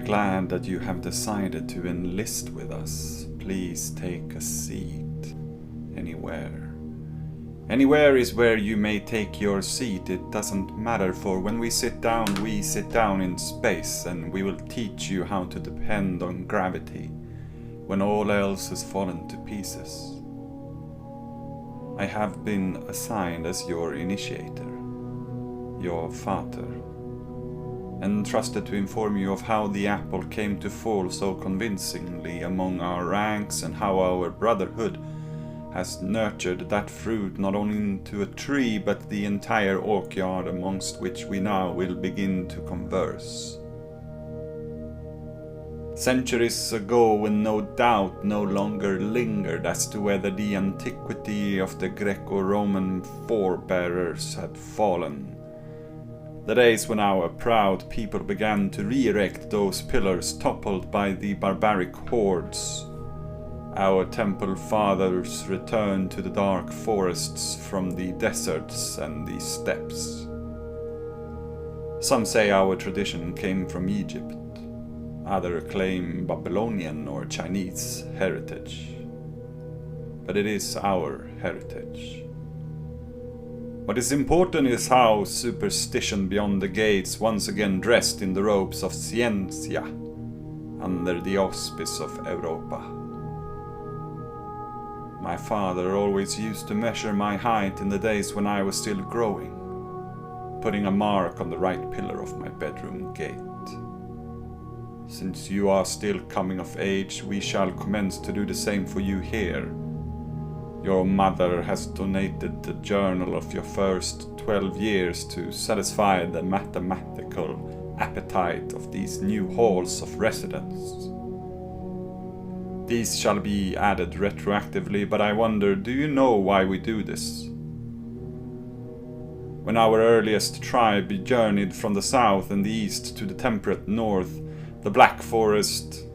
glad that you have decided to enlist with us. Please take a seat. Anywhere. Anywhere is where you may take your seat. It doesn't matter, for when we sit down in space, and we will teach you how to depend on gravity when all else has fallen to pieces. I have been assigned as your initiator, your father, and trusted to inform you of how the apple came to fall so convincingly among our ranks, and how our brotherhood has nurtured that fruit not only into a tree but the entire orchard amongst which we now will begin to converse. Centuries ago, when no doubt no longer lingered as to whether the antiquity of the Greco-Roman forebearers had fallen, the days when our proud people began to re-erect those pillars toppled by the barbaric hordes, our temple fathers returned to the dark forests from the deserts and the steppes. Some say our tradition came from Egypt, others claim Babylonian or Chinese heritage. But it is our heritage. What is important is how superstition beyond the gates once again dressed in the robes of scientia under the auspice of Europa. My father always used to measure my height in the days when I was still growing, putting a mark on the right pillar of my bedroom gate. Since you are still coming of age, we shall commence to do the same for you here. Your mother has donated the journal of your first 12 years to satisfy the mathematical appetite of these new halls of residence. These shall be added retroactively, but I wonder, do you know why we do this? When our earliest tribe journeyed from the south and the east to the temperate north, the Black Forest,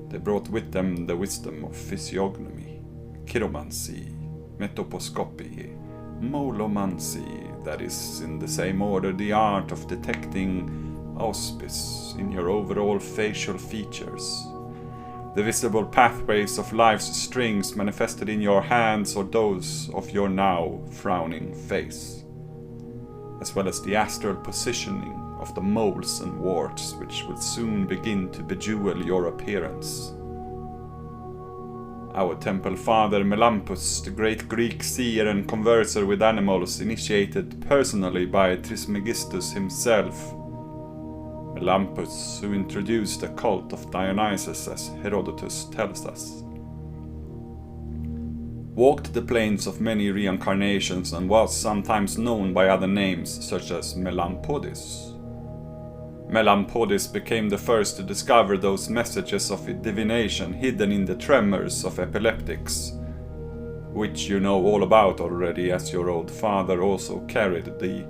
they brought with them the wisdom of physiognomy, chiromancy, metoposcopy, molomancy, that is, in the same order, the art of detecting auspice in your overall facial features, the visible pathways of life's strings manifested in your hands or those of your now frowning face, as well as the astral positioning of the moles and warts which will soon begin to bejewel your appearance. Our temple father Melampus, the great Greek seer and converser with animals, initiated personally by Trismegistus himself, Melampus, who introduced the cult of Dionysus, as Herodotus tells us, walked the plains of many reincarnations and was sometimes known by other names such as Melampodis. Melampodis became the first to discover those messages of divination hidden in the tremors of epileptics, which you know all about already, as your old father also carried the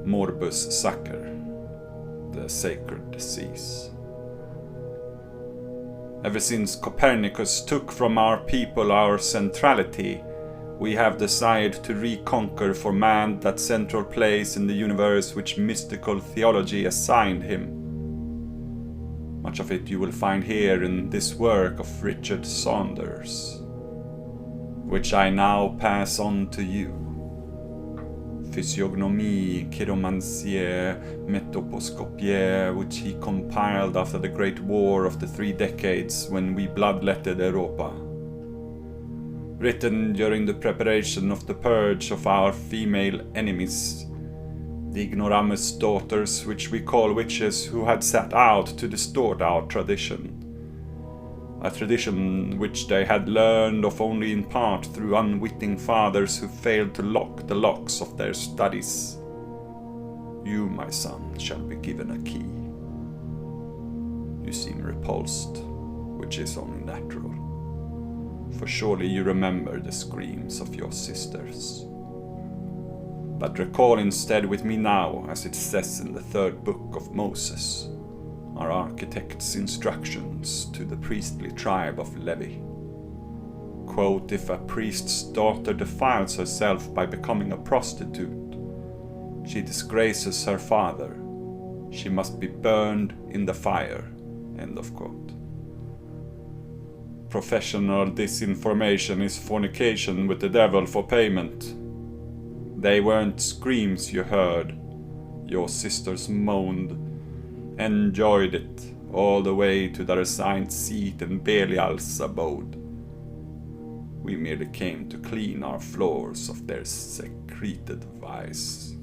morbus sacer, the sacred disease. Ever since Copernicus took from our people our centrality, we have desired to reconquer for man that central place in the universe which mystical theology assigned him. Much of it you will find here in this work of Richard Saunders, which I now pass on to you. Physiognomie, chiromancie, metoposcopie, which he compiled after the Great War of the 3 decades when we bloodletted Europa. Written during the preparation of the purge of our female enemies, the ignoramus daughters, which we call witches, who had set out to distort our tradition. A tradition which they had learned of only in part through unwitting fathers who failed to lock the locks of their studies. You, my son, shall be given a key. You seem repulsed, which is only natural, for surely you remember the screams of your sisters. But recall instead with me now, as it says in the 3rd book of Moses, our architect's instructions to the priestly tribe of Levi. Quote, if a priest's daughter defiles herself by becoming a prostitute, she disgraces her father. She must be burned in the fire, End of quote. Professional disinformation is fornication with the devil for payment. They weren't screams you heard. Your sisters moaned, enjoyed it, all the way to their assigned seat in Belial's abode. We merely came to clean our floors of their secreted vice.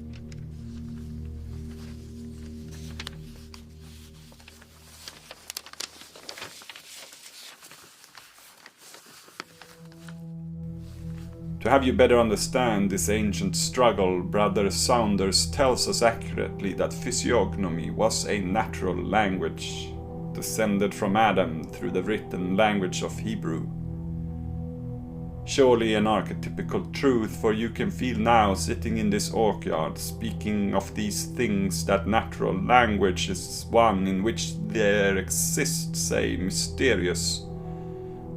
To have you better understand this ancient struggle, Brother Saunders tells us accurately that physiognomy was a natural language, descended from Adam through the written language of Hebrew. Surely an archetypical truth, for you can feel now, sitting in this orchard, speaking of these things, that natural language is one in which there exists a mysterious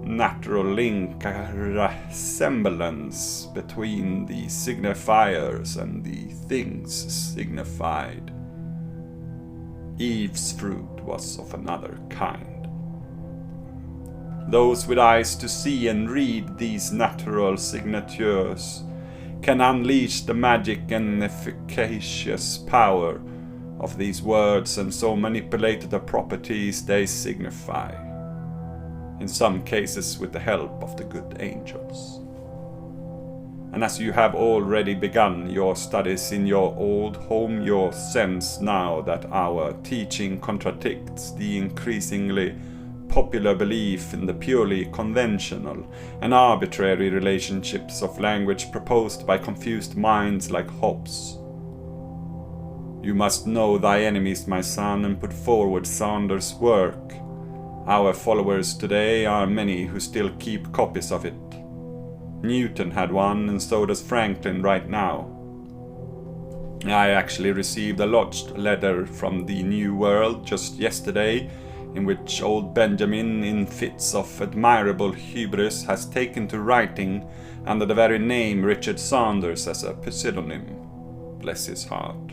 natural link, a resemblance between the signifiers and the things signified. Eve's fruit was of another kind. Those with eyes to see and read these natural signatures can unleash the magic and efficacious power of these words and so manipulate the properties they signify, in some cases with the help of the good angels. And as you have already begun your studies in your old home, you sense now that our teaching contradicts the increasingly popular belief in the purely conventional and arbitrary relationships of language proposed by confused minds like Hobbes. You must know thy enemies, my son, and put forward Saunders' work. Our followers today are many who still keep copies of it. Newton had one, and so does Franklin right now. I actually received a lodged letter from the New World just yesterday, in which old Benjamin, in fits of admirable hubris, has taken to writing under the very name Richard Saunders as a pseudonym. Bless his heart.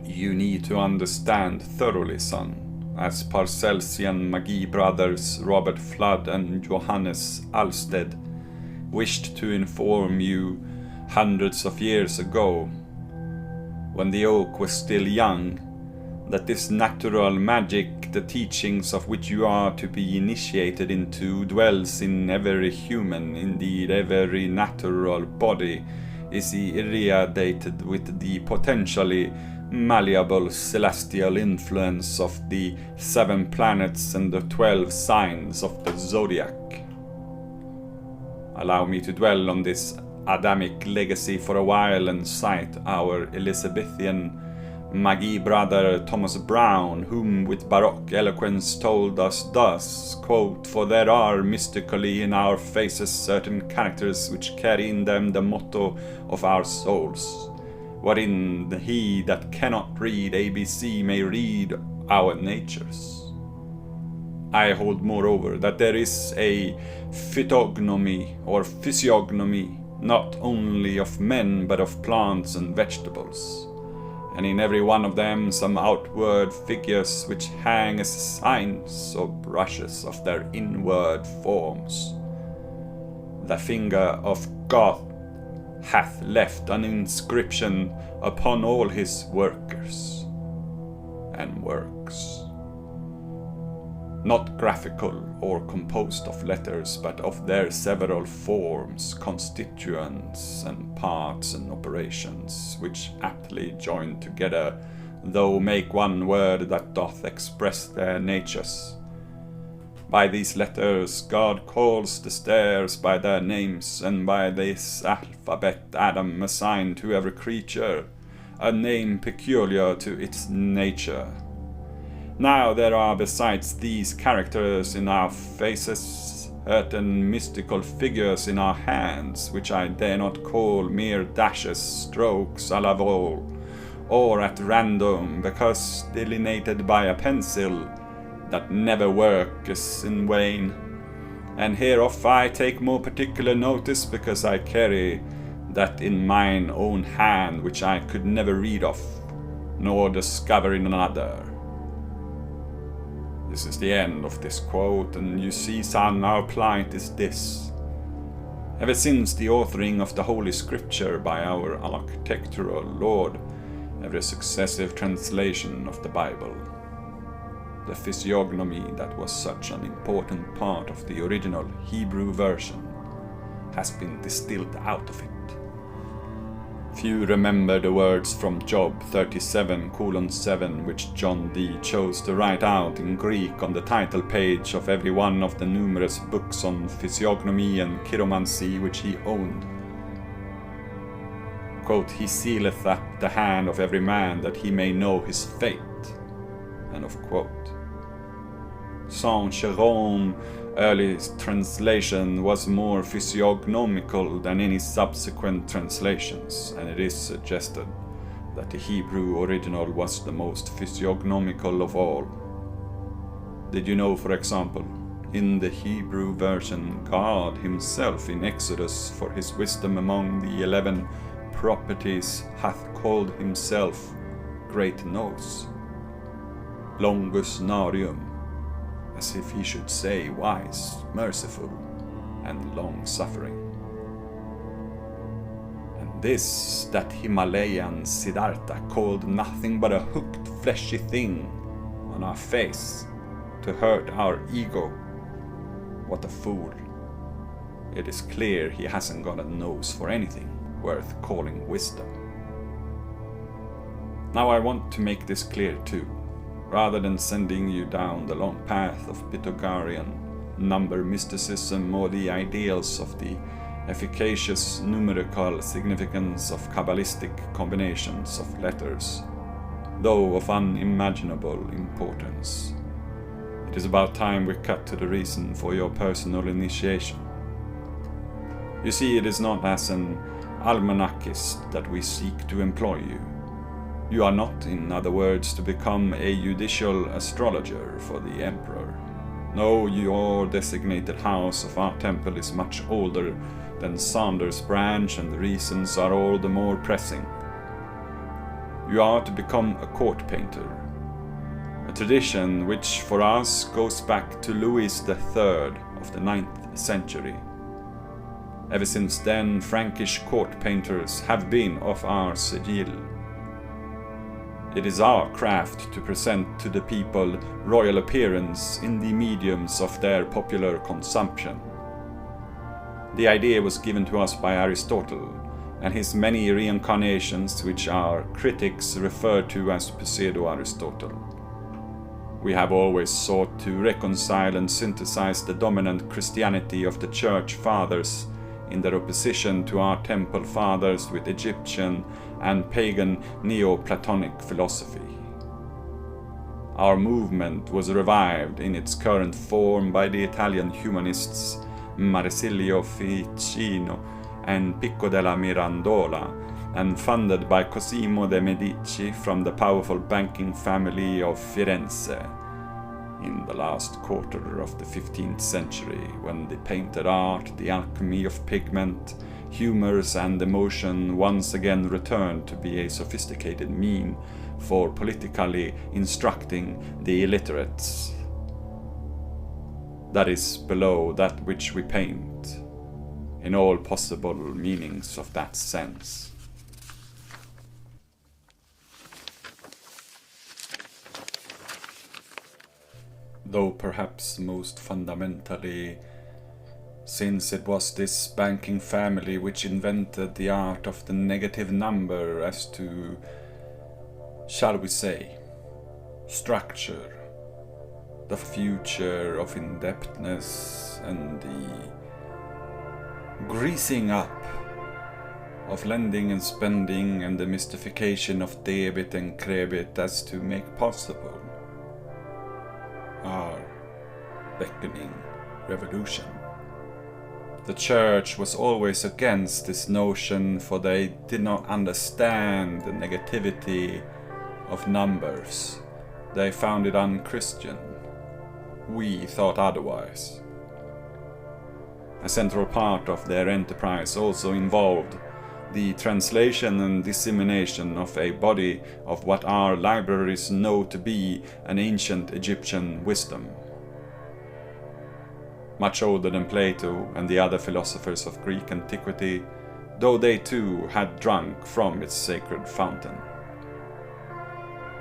You need to understand thoroughly, son, as Paracelsian Magi brothers Robert Flood and Johannes Alsted wished to inform you hundreds of years ago, when the oak was still young, that this natural magic, the teachings of which you are to be initiated into, dwells in every human, indeed every natural body, is irradiated with the potentially malleable celestial influence of the 7 planets and the 12 signs of the zodiac. Allow me to dwell on this Adamic legacy for a while and cite our Elizabethan Magi brother Thomas Brown, whom with Baroque eloquence told us thus, quote, "For there are mystically in our faces certain characters which carry in them the motto of our souls, wherein he that cannot read ABC may read our natures. I hold moreover that there is a phytognomy or physiognomy not only of men but of plants and vegetables, and in every one of them some outward figures which hang as signs or brushes of their inward forms. The finger of God hath left an inscription upon all his workers and works, not graphical or composed of letters, but of their several forms, constituents, and parts and operations, which aptly joined together, though make one word that doth express their natures. By these letters God calls the stairs by their names, and by this alphabet Adam assigned to every creature a name peculiar to its nature. Now there are besides these characters in our faces certain mystical figures in our hands, which I dare not call mere dashes, strokes à la vol, or at random, because delineated by a pencil that never works in vain. And hereof I take more particular notice, because I carry that in mine own hand which I could never read of, nor discover in another. This is the end of this quote, and you see, son, our plight is this. Ever since the authoring of the Holy Scripture by our architectural Lord, every successive translation of the Bible, the physiognomy that was such an important part of the original Hebrew version has been distilled out of it. Few remember the words from Job 37:7, which John Dee chose to write out in Greek on the title page of every one of the numerous books on physiognomy and chiromancy which he owned. Quote, "He sealeth up the hand of every man that he may know his fate." End of quote. Saint Jérôme early translation was more physiognomical than any subsequent translations, and it is suggested that the Hebrew original was the most physiognomical of all. Did you know, for example, in the Hebrew version, God himself in Exodus for his wisdom among the 11 properties hath called himself Great Nose, Longus Narium, as if he should say wise, merciful, and long-suffering. And this that Himalayan Siddhartha called nothing but a hooked fleshy thing on our face to hurt our ego. What a fool. It is clear he hasn't got a nose for anything worth calling wisdom. Now I want to make this clear too. Rather than sending you down the long path of Pythagorean number mysticism or the ideals of the efficacious numerical significance of Kabbalistic combinations of letters, though of unimaginable importance, it is about time we cut to the reason for your personal initiation. You see, it is not as an almanacist that we seek to employ you. You are not, in other words, to become a judicial astrologer for the emperor. No, your designated house of our temple is much older than Saunders' branch, and the reasons are all the more pressing. You are to become a court painter, a tradition which for us goes back to Louis III of the 9th century. Ever since then, Frankish court painters have been of our sigil. It is our craft to present to the people royal appearance in the mediums of their popular consumption. The idea was given to us by Aristotle and his many reincarnations, which our critics refer to as pseudo-Aristotle. We have always sought to reconcile and synthesize the dominant Christianity of the Church Fathers in their opposition to our Temple Fathers with Egyptian and pagan Neoplatonic philosophy. Our movement was revived in its current form by the Italian humanists Marsilio Ficino and Pico della Mirandola, and funded by Cosimo de' Medici from the powerful banking family of Firenze in the last quarter of the 15th century, when the painted art, the alchemy of pigment, humors and emotion once again returned to be a sophisticated mean for politically instructing the illiterates. That is below that which we paint, in all possible meanings of that sense. Though perhaps most fundamentally, since it was this banking family which invented the art of the negative number as to, shall we say, structure, the future of indebtedness and the greasing up of lending and spending and the mystification of debit and credit as to make possible our beckoning revolution. The church was always against this notion, for they did not understand the negativity of numbers. They found it unchristian. We thought otherwise. A central part of their enterprise also involved the translation and dissemination of a body of what our libraries know to be an ancient Egyptian wisdom, much older than Plato and the other philosophers of Greek antiquity, though they too had drunk from its sacred fountain.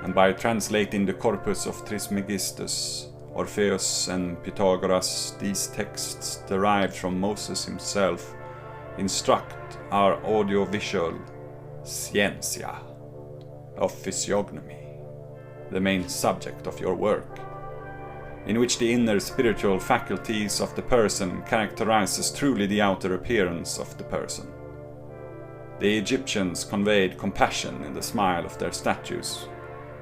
And by translating the corpus of Trismegistus, Orpheus and Pythagoras, these texts derived from Moses himself instruct our audiovisual scientia of physiognomy, the main subject of your work, in which the inner spiritual faculties of the person characterizes truly the outer appearance of the person. The Egyptians conveyed compassion in the smile of their statues,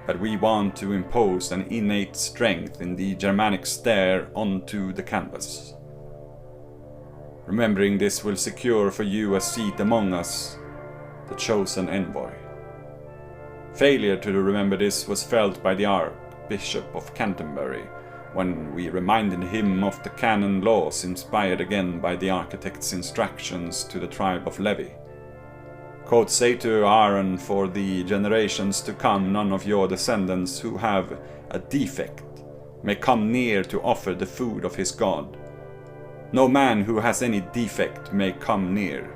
but we want to impose an innate strength in the Germanic stare onto the canvas. Remembering this will secure for you a seat among us, the chosen envoy. Failure to remember this was felt by the Archbishop of Canterbury, when we reminded him of the canon laws inspired again by the architect's instructions to the tribe of Levi. Quote, say to Aaron, for the generations to come, none of your descendants who have a defect may come near to offer the food of his God. No man who has any defect may come near.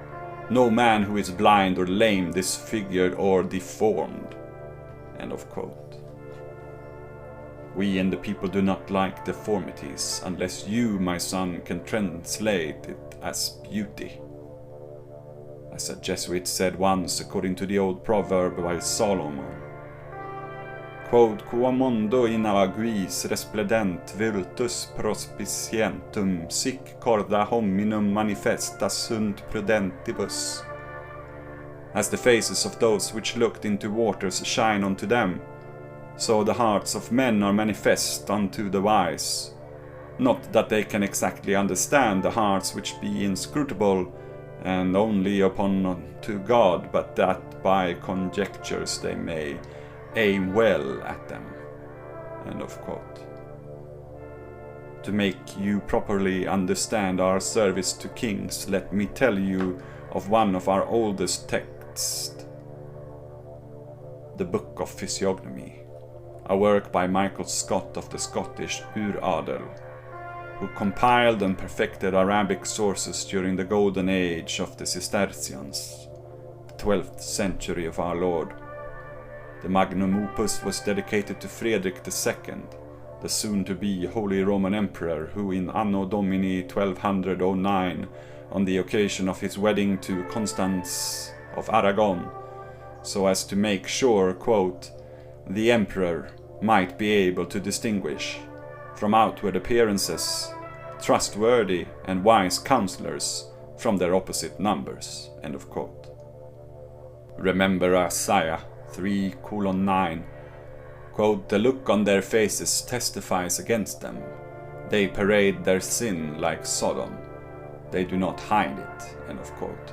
No man who is blind or lame, disfigured or deformed. End of quote. We and the people do not like deformities, unless you, my son, can translate it as beauty. As a Jesuit said once, according to the old proverb by Solomon, quod quam mondo in aguis resplendent virtus prospicientum sic corda hominum manifesta sunt prudentibus. As the faces of those which looked into waters shine unto them, so the hearts of men are manifest unto the wise. Not that they can exactly understand the hearts which be inscrutable, and only upon unto God, but that by conjectures they may aim well at them. End of quote. To make you properly understand our service to kings, let me tell you of one of our oldest texts, the Book of Physiognomy, a work by Michael Scott of the Scottish Uradel, who compiled and perfected Arabic sources during the golden age of the Cistercians, the 12th century of our Lord. The magnum opus was dedicated to Frederick II, the soon-to-be Holy Roman Emperor, who in Anno Domini 1209, on the occasion of his wedding to Constance of Aragon, so as to make sure, quote, the emperor might be able to distinguish from outward appearances trustworthy and wise counselors from their opposite numbers. End of quote. Remember Isaiah 3:9. Quote, the look on their faces testifies against them. They parade their sin like Sodom. They do not hide it. End of quote.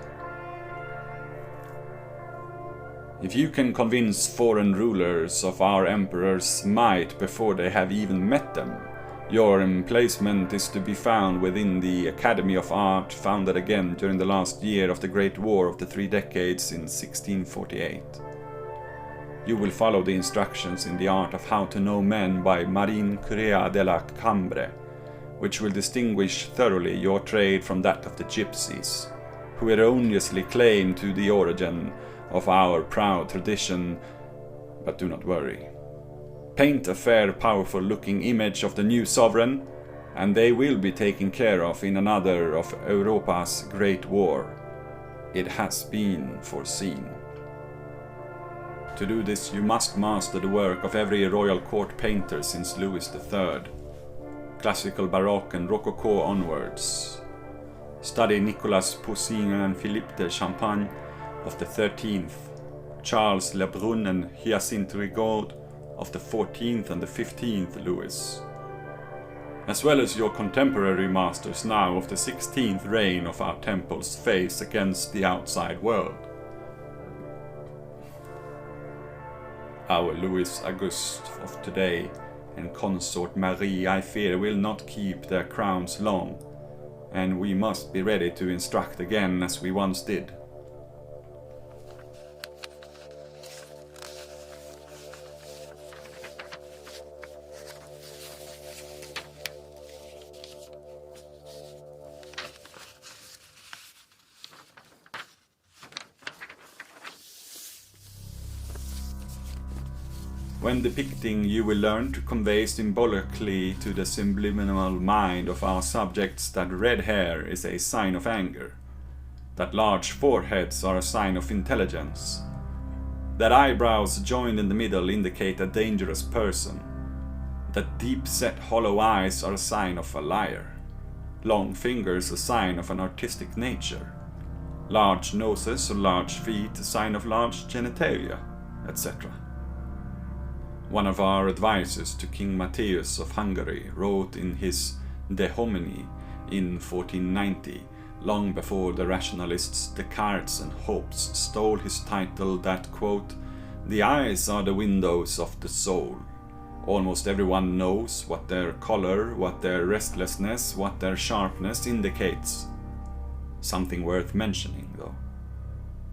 If you can convince foreign rulers of our emperor's might before they have even met them, your emplacement is to be found within the Academy of Art, founded again during the last year of the Great War of the 3 Decades in 1648. You will follow the instructions in the art of how to know men by Marine Curea de la Cambre, which will distinguish thoroughly your trade from that of the gypsies, who erroneously claim to the origin of our proud tradition, but do not worry. Paint a fair, powerful-looking image of the new sovereign, and they will be taken care of in another of Europa's great war. It has been foreseen. To do this, you must master the work of every royal court painter since Louis III, classical Baroque and Rococo onwards. Study Nicolas Poussin and Philippe de Champagne of the 13th, Charles Le Brun and Hyacinthe Rigaud of the 14th and the 15th Louis, as well as your contemporary masters now of the 16th reign of our temple's face against the outside world. Our Louis Auguste of today and consort Marie, I fear, will not keep their crowns long, and we must be ready to instruct again as we once did. When depicting, you will learn to convey symbolically to the subliminal mind of our subjects that red hair is a sign of anger, that large foreheads are a sign of intelligence, that eyebrows joined in the middle indicate a dangerous person, that deep-set hollow eyes are a sign of a liar, long fingers a sign of an artistic nature, large noses or large feet a sign of large genitalia, etc. One of our advisors to King Matthias of Hungary wrote in his De Homini in 1490, long before the rationalists Descartes and Hobbes stole his title, that, quote, "The eyes are the windows of the soul. Almost everyone knows what their color, what their restlessness, what their sharpness indicates." Something worth mentioning, though,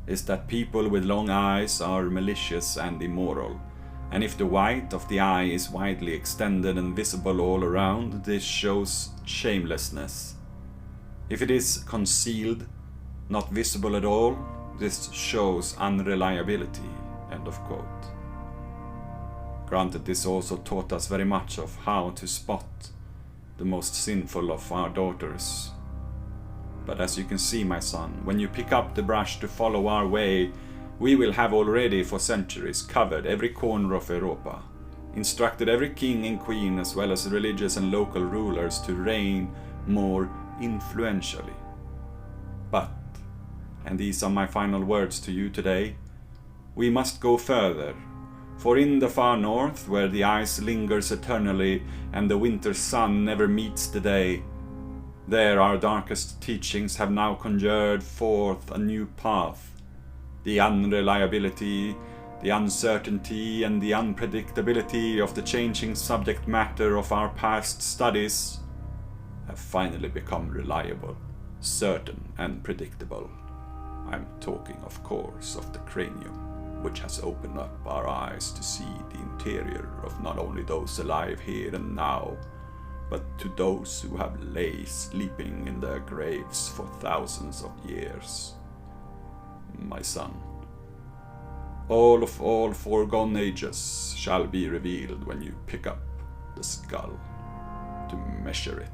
is that people with long eyes are malicious and immoral. And if the white of the eye is widely extended and visible all around, this shows shamelessness. If it is concealed, not visible at all, this shows unreliability. End of quote. Granted, this also taught us very much of how to spot the most sinful of our daughters. But as you can see, my son, when you pick up the brush to follow our way, we will have already for centuries covered every corner of Europa, instructed every king and queen as well as religious and local rulers to reign more influentially. But, and these are my final words to you today, we must go further, for in the far north, where the ice lingers eternally and the winter sun never meets the day, there our darkest teachings have now conjured forth a new path. The unreliability, the uncertainty, and the unpredictability of the changing subject matter of our past studies have finally become reliable, certain, and predictable. I'm talking, of course, of the cranium, which has opened up our eyes to see the interior of not only those alive here and now, but to those who have lay sleeping in their graves for thousands of years. My son, all of all foregone ages shall be revealed when you pick up the skull to measure it.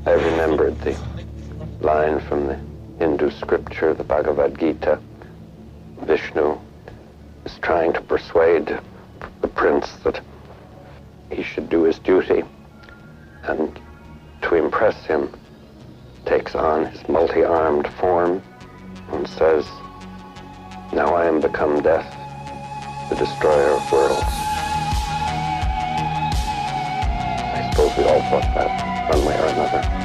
I remembered the line from the Hindu scripture, the Bhagavad Gita. Vishnu is trying to persuade the prince that he should do his duty, and to impress him takes on his multi-armed form and says, "Now I am become death, the destroyer of worlds." I suppose we all thought that one way or another.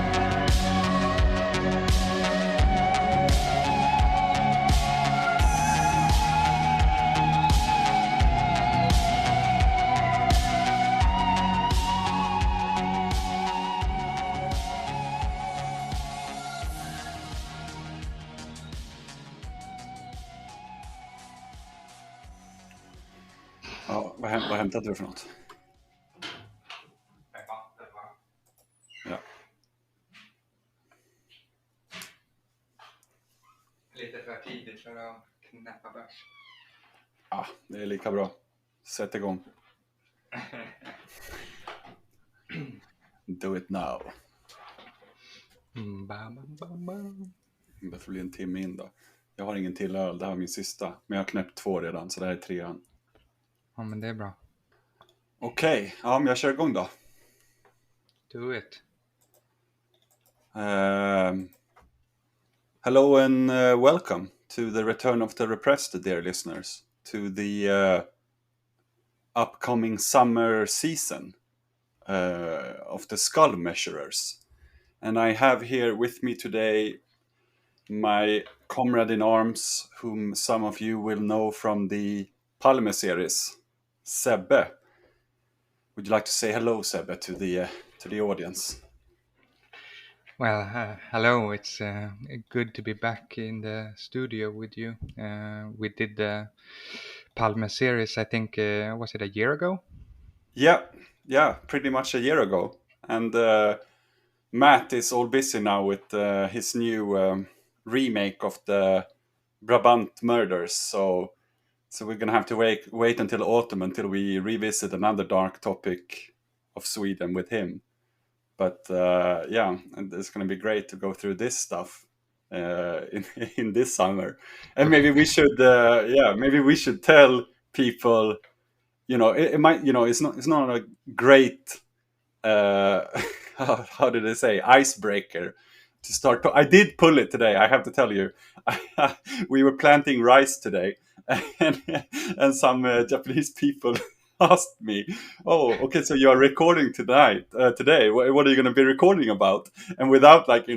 Ja, vad hämtade du för något? Ja. Lite för tidigt för att knäppa bärs. Ja, det är lika bra. Sätt igång. Do it now. Det får bli en timme in då. Jag har ingen till öl, det här är min sista. Men jag har knäppt 2 redan, så det här är 3:an. Ja, men det är bra. Okej, ja, men jag kör igång då. Do it. Hello and welcome to the return of the repressed, dear listeners, to the upcoming summer season of the skull measurers. And I have here with me today my comrade in arms, whom some of you will know from the Palme series, Sebbe. Would you like to say hello, Sebbe, to the audience? Well, hello. It's good to be back in the studio with you. We did the Palme series, I think, was it a year ago? Yeah, pretty much a year ago. And Matt is all busy now with his new remake of the Brabant murders. So we're gonna have to wait until autumn until we revisit another dark topic of Sweden with him. But yeah, and it's gonna be great to go through this stuff in in this summer. And maybe we should, maybe we should tell people. It might, it's not a great uh, how did I say, icebreaker to start. I did pull it today. I have to tell you, we were planting rice today, and some Japanese people asked me, "Oh, okay, so you are recording tonight, today. What are you going to be recording about?" And without, like, they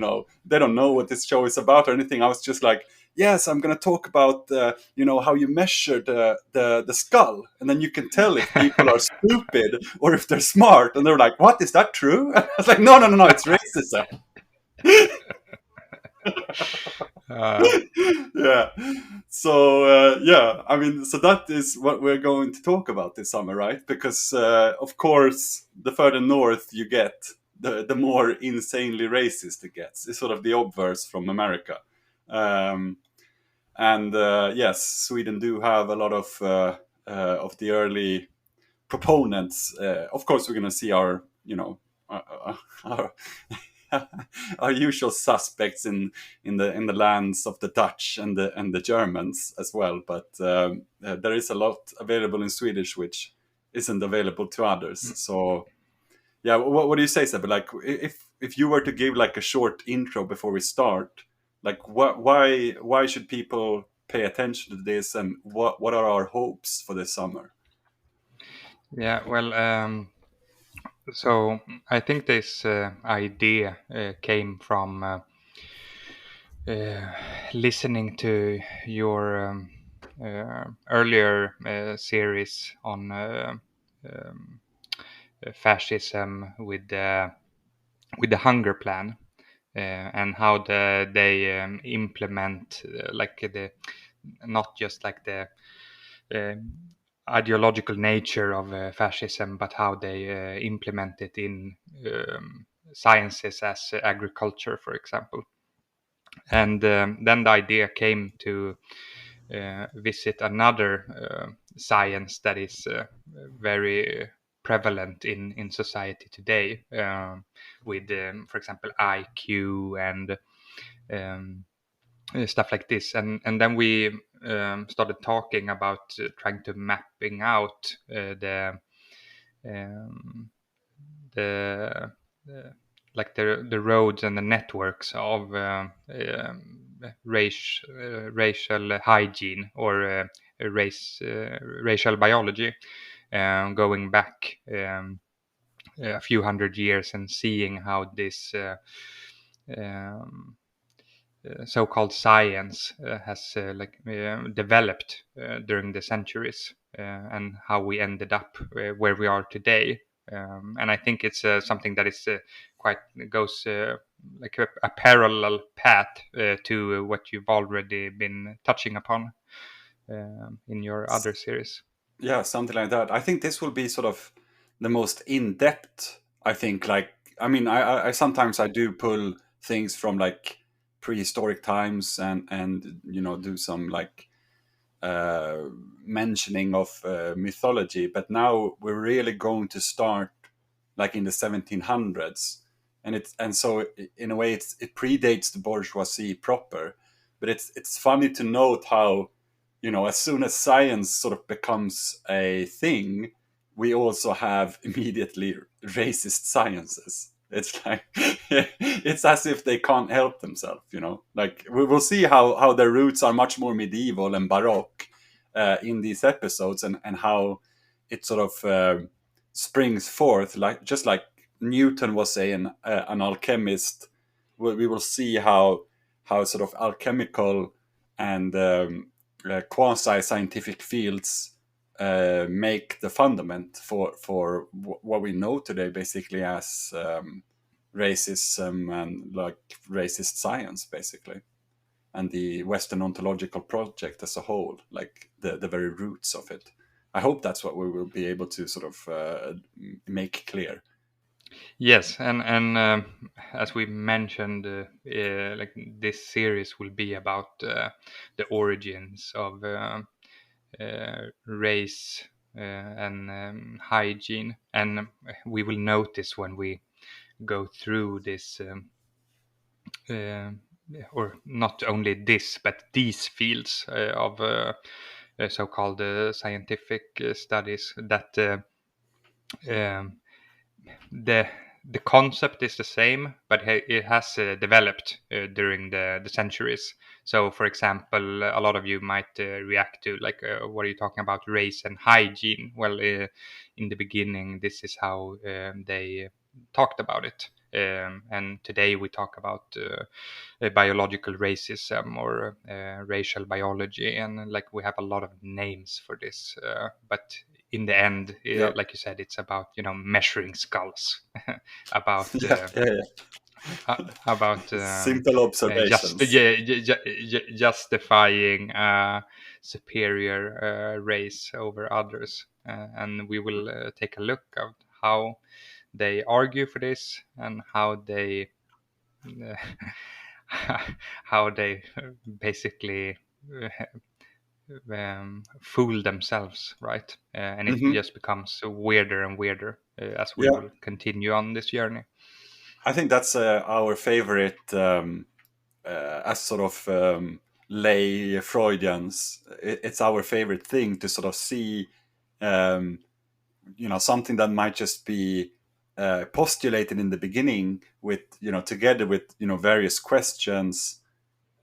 don't know what this show is about or anything. I was just like, "Yes, I'm going to talk about how you measure the skull, and then you can tell if people are stupid or if they're smart." And they're like, "What, is that true?" And I was like, "No, no, no, no, it's racism." Yeah. So I mean, so that is what we're going to talk about this summer, right? Because of course, the further north you get, the more insanely racist it gets. It's sort of the obverse from America. And yes, Sweden do have a lot of the early proponents. Of course, we're going to see our, our, our usual suspects in the lands of the Dutch and the Germans as well. But there is a lot available in Swedish which isn't available to others. So yeah, what do you say, Seb? Like, if you were to give like a short intro before we start, like why should people pay attention to this, and what are our hopes for this summer? Yeah, well, so I think this idea came from listening to your earlier series on fascism with the hunger plan, and how they implement like the not just like the uh, ideological nature of fascism, but how they implement it in sciences as agriculture, for example. And then the idea came to visit another science that is very prevalent in society today, with, for example, IQ and um, stuff like this. And then we started talking about trying to mapping out um, the like the roads and the networks of racial hygiene, or racial biology, going back a few hundred years, and seeing how this um, so-called science has developed during the centuries, and how we ended up where we are today. And I think it's something that is quite goes like a parallel path to what you've already been touching upon in your other series. Yeah, something like that. I think this will be sort of the most in-depth. I think, like, I mean, I sometimes I do pull things from like prehistoric times, and do some like uh, mentioning of mythology. But now we're really going to start like in the 1700s, and so in a way it predates the bourgeoisie proper. But it's funny to note how, as soon as science sort of becomes a thing, we also have immediately racist sciences. It's like it's as if they can't help themselves, like we will see how their roots are much more medieval and baroque in these episodes, and how it sort of springs forth, like just like Newton was an alchemist. We will see how sort of alchemical and quasi scientific fields make the fundament for what we know today, basically as racism and like racist science, basically, and the Western ontological project as a whole, like the very roots of it. I hope that's what we will be able to sort of make clear. Yes, and as we mentioned, like this series will be about the origins of race and hygiene, and we will notice when we go through this, uh, or not only this, but these fields of so-called scientific studies, that um, the the concept is the same, but it has developed during the centuries. So, for example, a lot of you might react to, like, what are you talking about, race and hygiene? Well, in the beginning, this is how they talked about it. And today we talk about biological racism or racial biology, and like we have a lot of names for this. But in the end, Yeah. like you said, it's about measuring skulls, about Yeah, yeah, yeah. about Simple just observations. justifying superior race over others, and we will take a look at how they argue for this and how they uh, how they basically fool themselves, right? And it Hmm. just becomes weirder and weirder as we Yeah, will continue on this journey. I think that's our favorite, as sort of lay Freudians. It's our favorite thing to sort of see, um, something that might just be postulated in the beginning with, together with, various questions,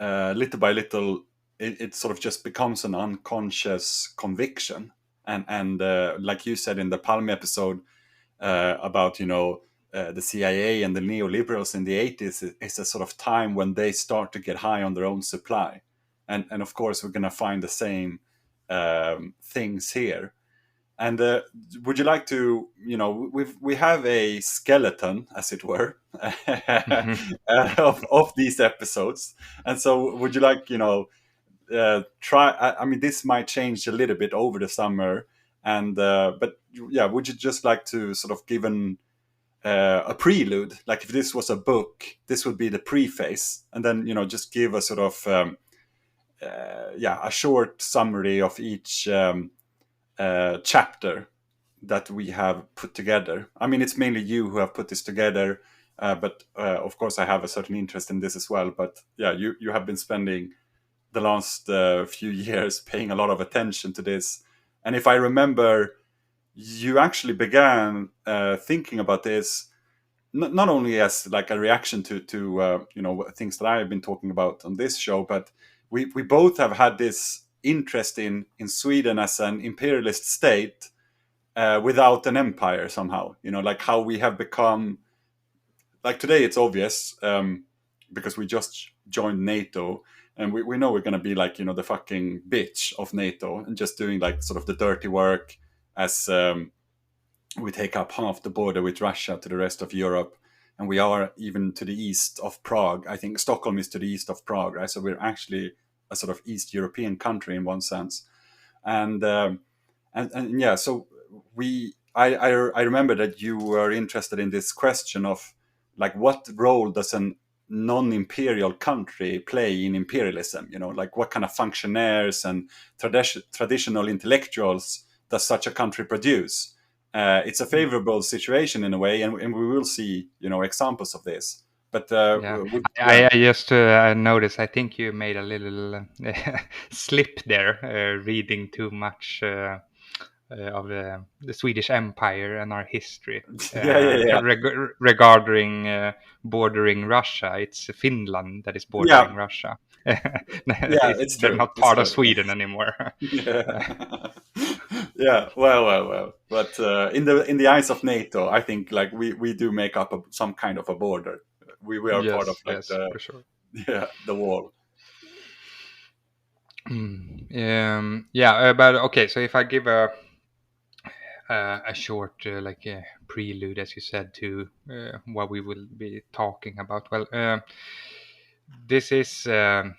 little by little, it sort of just becomes an unconscious conviction. And like you said in the Palme episode, about the CIA and the neoliberals in the 80s, is a sort of time when they start to get high on their own supply, and of course we're going to find the same things here. And would you like to, we have a skeleton, as it were, of these episodes, and so would you like, try? I mean, this might change a little bit over the summer, and but yeah, would you just like to sort of give a prelude? Like if this was a book, this would be the preface, and then just give a sort of a short summary of each chapter that we have put together. I mean, it's mainly you who have put this together, but of course I have a certain interest in this as well. But yeah, you have been spending the last few years paying a lot of attention to this, and if I remember, you actually began thinking about this not only as like a reaction to things that I have been talking about on this show, but we both have had this interest in Sweden as an imperialist state without an empire somehow. Like how we have become. Like today, it's obvious because we just joined NATO, and we know we're going to be like the fucking bitch of NATO and just doing like sort of the dirty work as we take up half the border with Russia to the rest of Europe, and we are even to the east of Prague. I think Stockholm is to the east of Prague, right? So we're actually a sort of East European country in one sense, and and yeah. So I remember that you were interested in this question of like what role does an non-imperial country play in imperialism? Like what kind of functionaries and traditional intellectuals does such a country produce? It's a favorable situation in a way, and we will see, examples of this. But Yeah, yeah, I just noticed. I think you made a little slip there, reading too much of the Swedish Empire and our history yeah, yeah, yeah, regarding bordering Russia. It's Finland that is yeah, bordering Russia. yeah. It's They're true. not It's part of true. Sweden anymore. Yeah, yeah. Well. But in the eyes of NATO, I think like we do make up some kind of a border. We are part of Yes, like yes, the for sure. the wall. Yeah, but okay. So if I give a short like prelude, as you said, to what we will be talking about. Well, this is a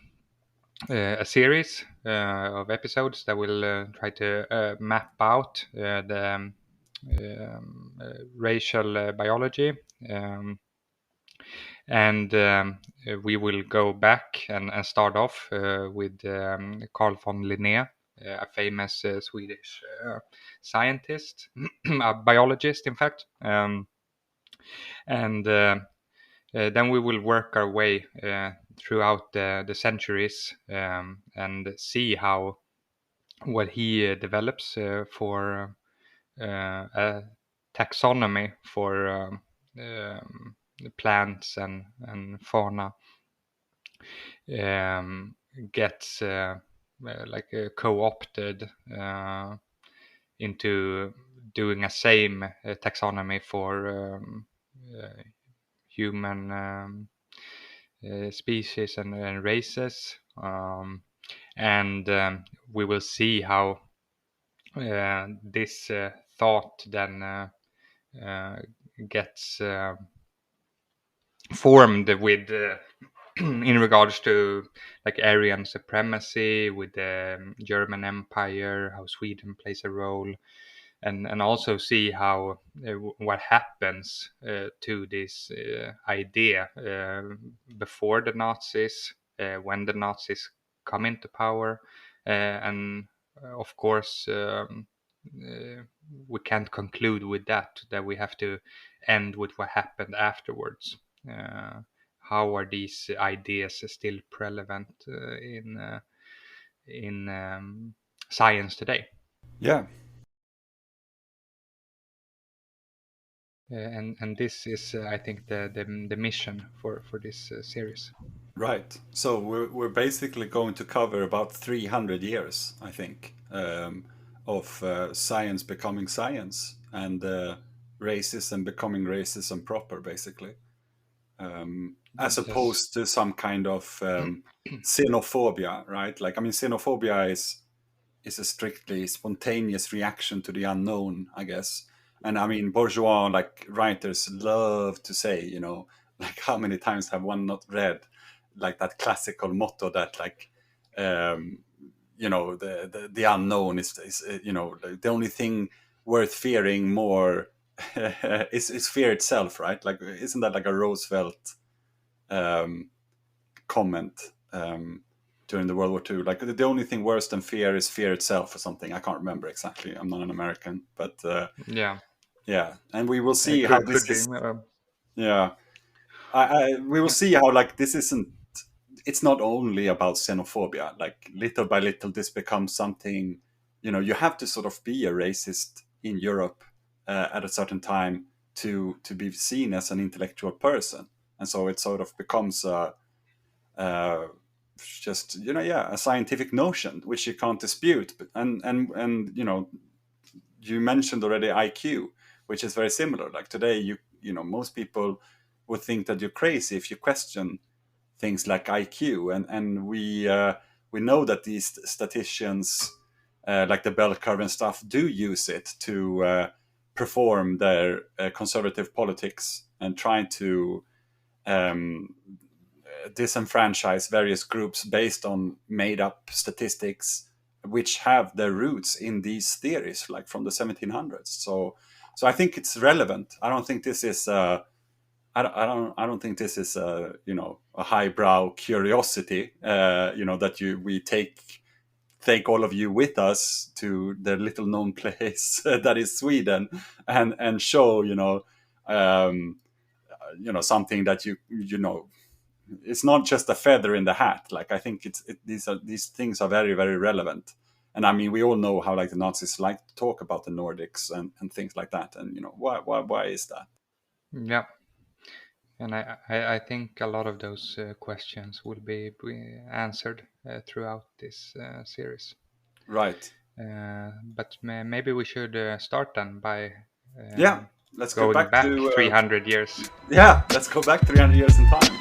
series of episodes that will try to map out the racial biology. And we will go back and start off with Carl von Linné, a famous Swedish scientist, a biologist, in fact. And then we will work our way throughout the centuries and see how what he develops for a taxonomy for plants and fauna gets co-opted into doing a same taxonomy for human species and races, and we will see how this thought then gets formed with in regards to like Aryan supremacy with the German Empire, how Sweden plays a role, and also see how what happens to this idea before the Nazis, when the Nazis come into power, and of course we can't conclude with that we have to end with what happened afterwards. How are these ideas still relevant in science today? Yeah. And this is, I think, the mission for this series. Right. So we're basically going to cover about 300 years, I think, of science becoming science and racism becoming racism proper, basically, as opposed to some kind of xenophobia, right? Like, I mean, xenophobia is a strictly spontaneous reaction to the unknown, I guess. And I mean, bourgeois like writers love to say, you know, like how many times have one not read like that classical motto that like, you know, the unknown is you know, the only thing worth fearing more is fear itself, right? Like, isn't that like a Roosevelt comment during the World War II? Like, the only thing worse than fear is fear itself, or something. I can't remember exactly. I'm not an American, but yeah. And we will see how this is. Yeah, we will see how like this isn't. It's not only about xenophobia. Like, little by little, this becomes something. You know, you have to sort of be a racist in Europe at a certain time to be seen as an intellectual person, and so it sort of becomes just, you know, a scientific notion which you can't dispute. And you know, you mentioned already IQ, which is very similar. Like, today, you know, most people would think that you're crazy if you question things like IQ, and we know that these statisticians like the bell curve and stuff do use it to perform their conservative politics and try to disenfranchise various groups based on made-up statistics, which have their roots in these theories, like from the 1700s. So I think it's relevant. I don't think this is I don't think this is you know, a highbrow curiosity. You know, that we take all of you with us to the little known place that is Sweden, and show, you know, something that you know, it's not just a feather in the hat. Like, I think these things are very, very relevant. And I mean, we all know how like the Nazis like to talk about the Nordics and things like that. And, you know, why is that? Yeah. And I think a lot of those questions will be answered throughout this series. Right. But maybe we should start then by let's going go back to 300 years. Yeah, let's go back 300 years in time.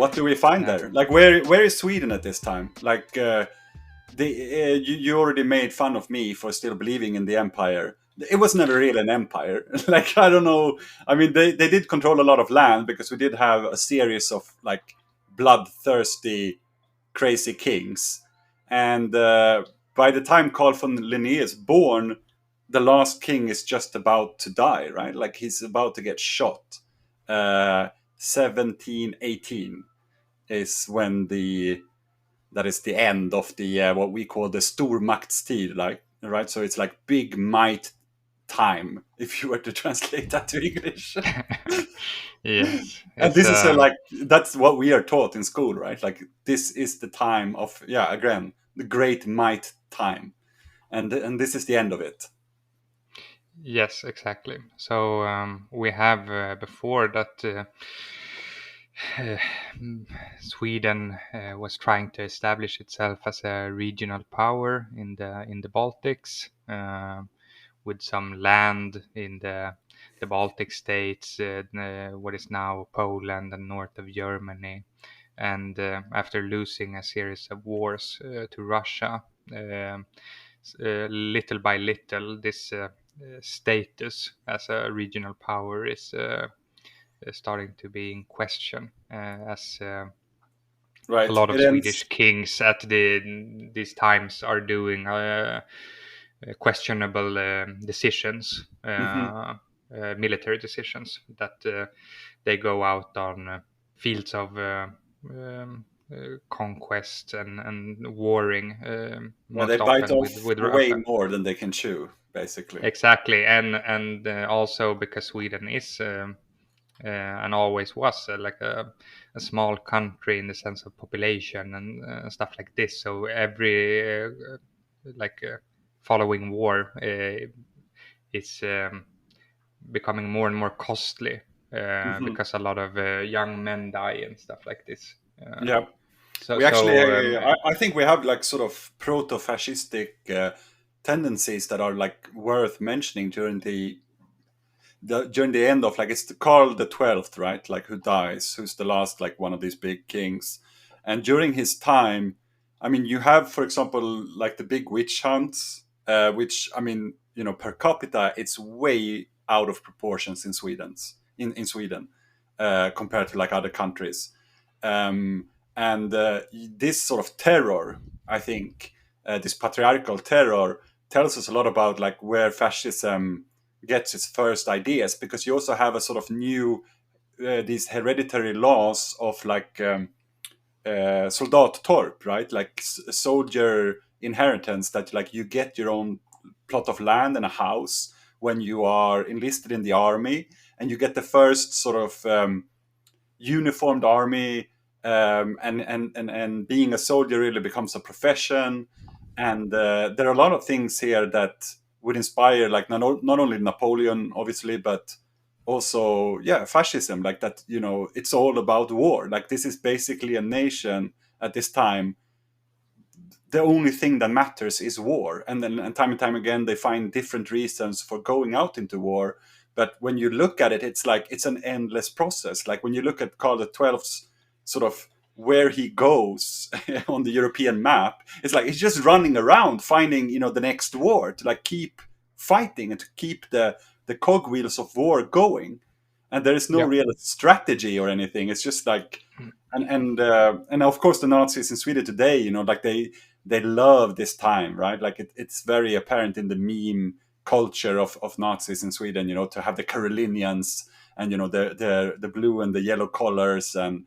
What do we find there? Like, where is Sweden at this time? Like, you already made fun of me for still believing in the empire. It was never really an empire. Like, I don't know. I mean, they did control a lot of land because we did have a series of like bloodthirsty, crazy kings. And by the time Carl von Linné is born, the last king is just about to die, right? Like, he's about to get shot. 1718 is when that is the end of the what we call the stormaktstid, like, right? So it's like big might time, if you were to translate that to English. Yes, And this is like, that's what we are taught in school, right? Like, this is the time of, again, the great might time, and this is the end of it. yes, exactly. So we have before that Sweden was trying to establish itself as a regional power in the Baltics, with some land in the Baltic states, what is now Poland and north of Germany. And after losing a series of wars to Russia, little by little, this status as a regional power is starting to be in question, as Right. a lot of It Swedish ends. kings at these times are doing questionable decisions, Mhm. military decisions, that they go out on fields of conquest and warring, Yeah, they most bite often off with way Russia. more than they can chew, basically. Exactly, and also because Sweden is and always was like a small country in the sense of population and stuff like this. So every like following war is becoming more and more costly, Mhm. because a lot of young men die and stuff like this. Yeah. So We actually, so I think we have like sort of proto-fascistic tendencies that are like worth mentioning during the end of, like, it's Carl the 12th, right? Like, who dies, who's the last, like, one of these big kings. And during his time, I mean, you have, for example, like the big witch hunts, which, I mean, per capita, it's way out of proportions in in Sweden, compared to like other countries. And this sort of terror, I think, this patriarchal terror tells us a lot about like where fascism gets its first ideas, because you also have a sort of new these hereditary laws of like soldattorp, right? Like soldier inheritance, that like you get your own plot of land and a house when you are enlisted in the army, and you get the first sort of uniformed army, and being a soldier really becomes a profession. And there are a lot of things here that would inspire, like, not only Napoleon, obviously, but also, fascism. Like that, it's all about war. Like, this is basically a nation at this time. The only thing that matters is war, and then and time again they find different reasons for going out into war. But when you look at it, it's like it's an endless process. Like, when you look at Carl the 12th's sort of where he goes on the European map, it's like he's just running around finding the next war to like keep fighting and to keep the cogwheels of war going. And there is no yeah, real strategy or anything. It's just like, and of course the Nazis in Sweden today, like they love this time, right? Like it's very apparent in the meme culture of Nazis in Sweden, to have the Carolinians and the blue and the yellow colors, and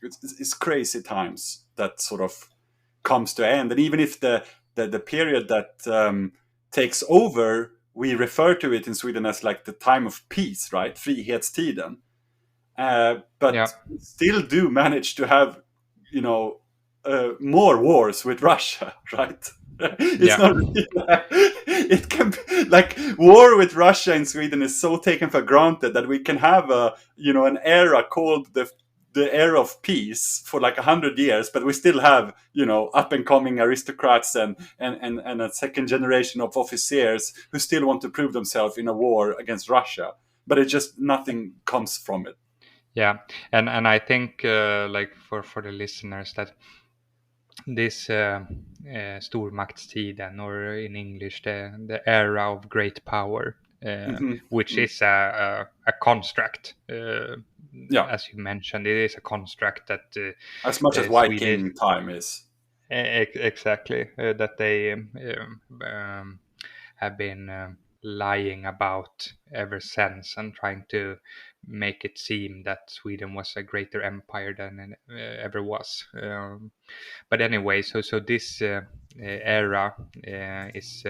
it's crazy times that sort of comes to end. And even if the period that takes over, we refer to it in Sweden as like the time of peace, right? Frihetstiden. yeah, But still do manage to have, more wars with Russia, right? It's yeah, not really, it can be, like, war with Russia in Sweden is so taken for granted that we can have an era called the era of peace for like 100 years, but we still have up and coming aristocrats and a second generation of officers who still want to prove themselves in a war against Russia, but it just nothing comes from it. Yeah, and I think like for the listeners that this stormaktstiden, or in English the era of great power, which Mm. is a construct, Yeah, as you mentioned, it is a construct that as much as Swedish. Viking time is. Exactly, that they have been lying about ever since, and trying to make it seem that Sweden was a greater empire than it ever was. But anyway, so this era is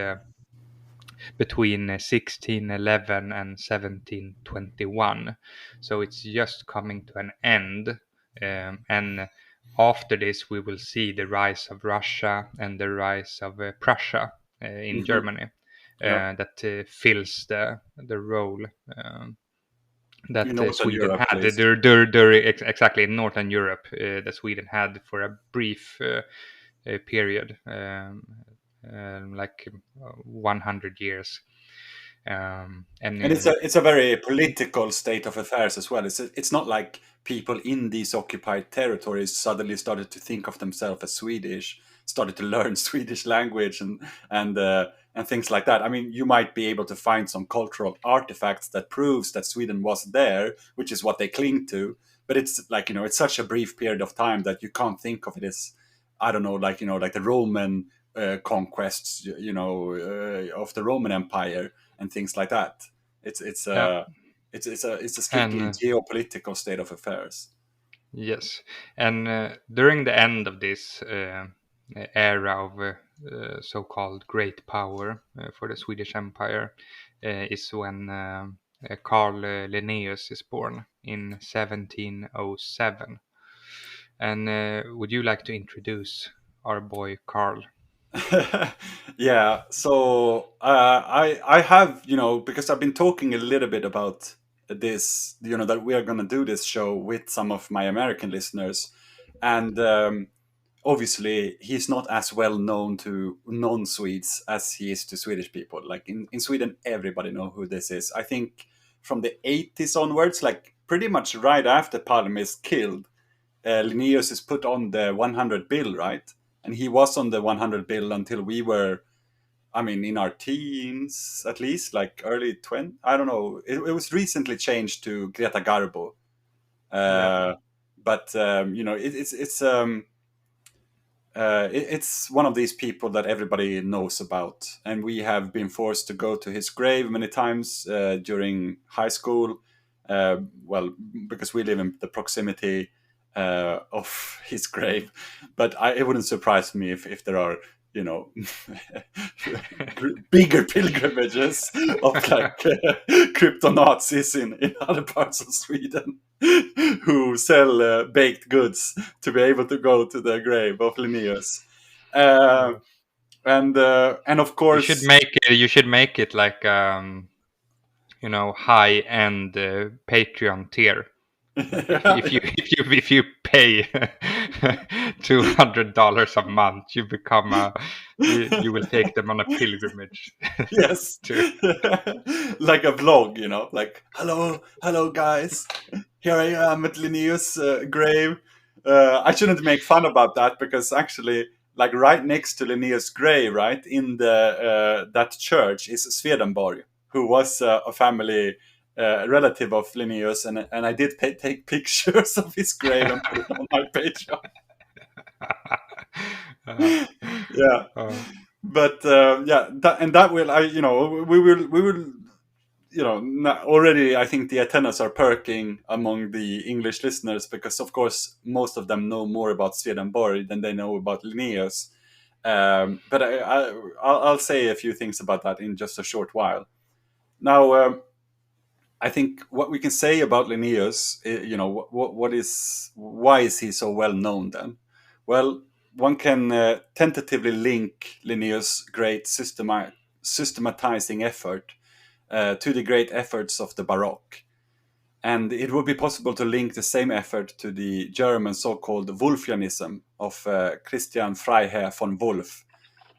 between 1611 and 1721, so it's just coming to an end, and after this we will see the rise of Russia and the rise of Prussia in Hmm. Germany, Yeah, that fills the role in that Northern Sweden Europe at had least. during exactly in Northern Europe, that Sweden had for a brief period, like 100 years. And And it's a very political state of affairs as well. It's not like people in these occupied territories suddenly started to think of themselves as Swedish, started to learn Swedish language and things like that. I mean, you might be able to find some cultural artifacts that proves that Sweden was there, which is what they cling to. But it's like, it's such a brief period of time that you can't think of it as, I don't know, like the Roman conquests, of the Roman Empire and things like that. It's it's yeah, a it's a and strictly geopolitical state of affairs. yes, and during the end of this era of so-called great power for the Swedish Empire is when Carl Linnaeus is born in 1707. And would you like to introduce our boy Carl? Yeah. So I have, because I've been talking a little bit about this, that we are going to do this show with some of my American listeners, and obviously he's not as well known to non-Swedes as he is to Swedish people. Like in Sweden, everybody know who this is. I think from the 80s onwards, like pretty much right after Palme is killed, Linnaeus is put on the 100 bill, right? And he was on the 100 bill until we were, I mean, in our teens at least, like early 20. I don't know. It was recently changed to Greta Garbo. Yeah, But it's one of these people that everybody knows about, and we have been forced to go to his grave many times during high school. Well, because we live in the proximity of his grave, but it wouldn't surprise me if there are, you know, bigger pilgrimages of like crypto Nazis in other parts of Sweden who sell baked goods to be able to go to the grave of Linnaeus. Uh, and of course, you should make it like high end Patreon tier. Like if you pay $200 a month, you will take them on a pilgrimage. yes, to like a vlog, like hello guys, here I am at Linnaeus' grave. I shouldn't make fun about that, because actually, like right next to Linnaeus' grave, right in the that church is Swedenborg, who was a family relative of Linnaeus, and I did take pictures of his grave and put it on my Patreon. Yeah, uh, but yeah, that will, we will already I think the antennas are perking among the English listeners, because of course most of them know more about Swedenborg than they know about Linnaeus. But I'll say a few things about that in just a short while. Now, I think what we can say about Linnaeus, why is he so well known then? Well, one can tentatively link Linnaeus' great systematizing effort to the great efforts of the Baroque. And it would be possible to link the same effort to the German so-called Wolffianism of Christian Freiherr von Wolff,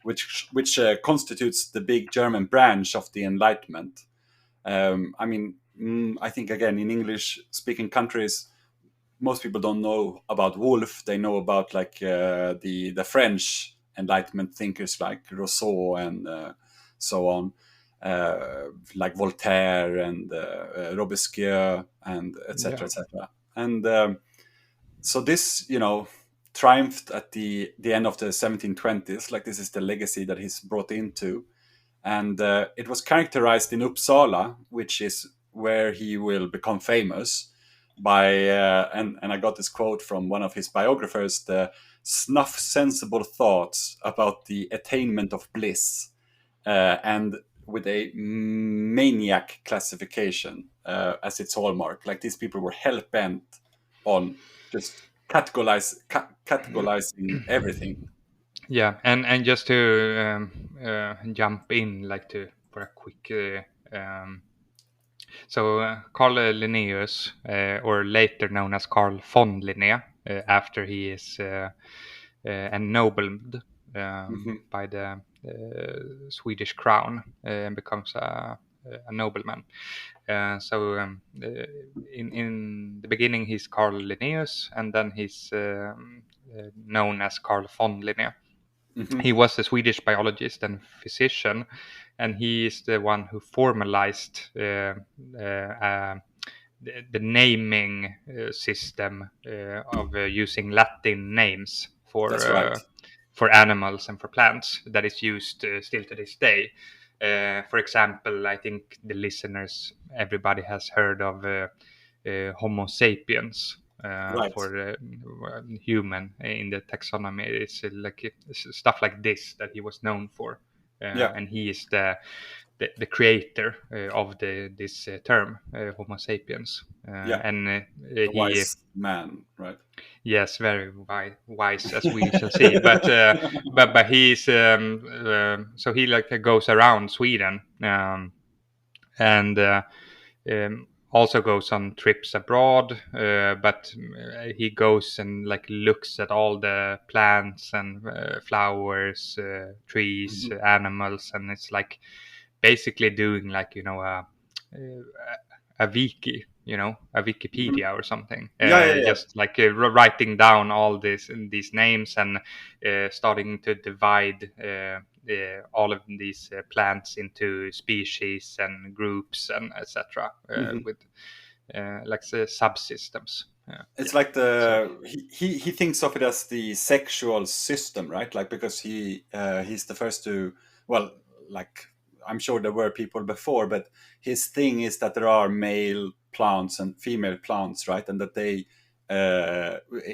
which constitutes the big German branch of the Enlightenment. I mean, I think again in English-speaking countries, most people don't know about Wolff. They know about like the French Enlightenment thinkers like Rousseau and so on, like Voltaire and Robespierre and Yeah. etc. etc. And so this, triumphed at the end of the 1720s. Like this is the legacy that he's brought into, and it was characterized in Uppsala, which is where he will become famous by. And I got this quote from one of his biographers: the snuff sensible thoughts about the attainment of bliss, and with a maniac classification as its hallmark. Like these people were hell bent on just categorizing everything. Yeah, and just to jump in, like to for a quick. Carl Linnaeus, or later known as Carl von Linné, after he is ennobled Hmm. by the Swedish crown and becomes a nobleman. In the beginning, he's Carl Linnaeus, and then he's known as Carl von Linné. Hmm. He was a Swedish biologist and physician, and he is the one who formalized the naming system of using Latin names That's right. for animals and for plants that is used still to this day. For example, I think the listeners, everybody has heard of Homo sapiens. Right. For human in the taxonomy, it's stuff like this that he was known for, Yeah. and he is the creator of this term Homo sapiens, Yeah. and The he wise man. Right. yes, very wise, as we shall see. But he's so he like goes around Sweden, and also goes on trips abroad, but he goes and like looks at all the plants and flowers, trees, Hmm. animals, and it's like basically doing like a wiki, a Hmm. Wikipedia or something, Yeah. Yeah. Yeah. just like writing down all these names and starting to divide all of these plants into species and groups and etc. Hmm. With like subsystems. It's Yeah. like So he thinks of it as the sexual system, right? Like because he's the first to, well, like I'm sure there were people before, but his thing is that there are male plants and female plants, right? And that they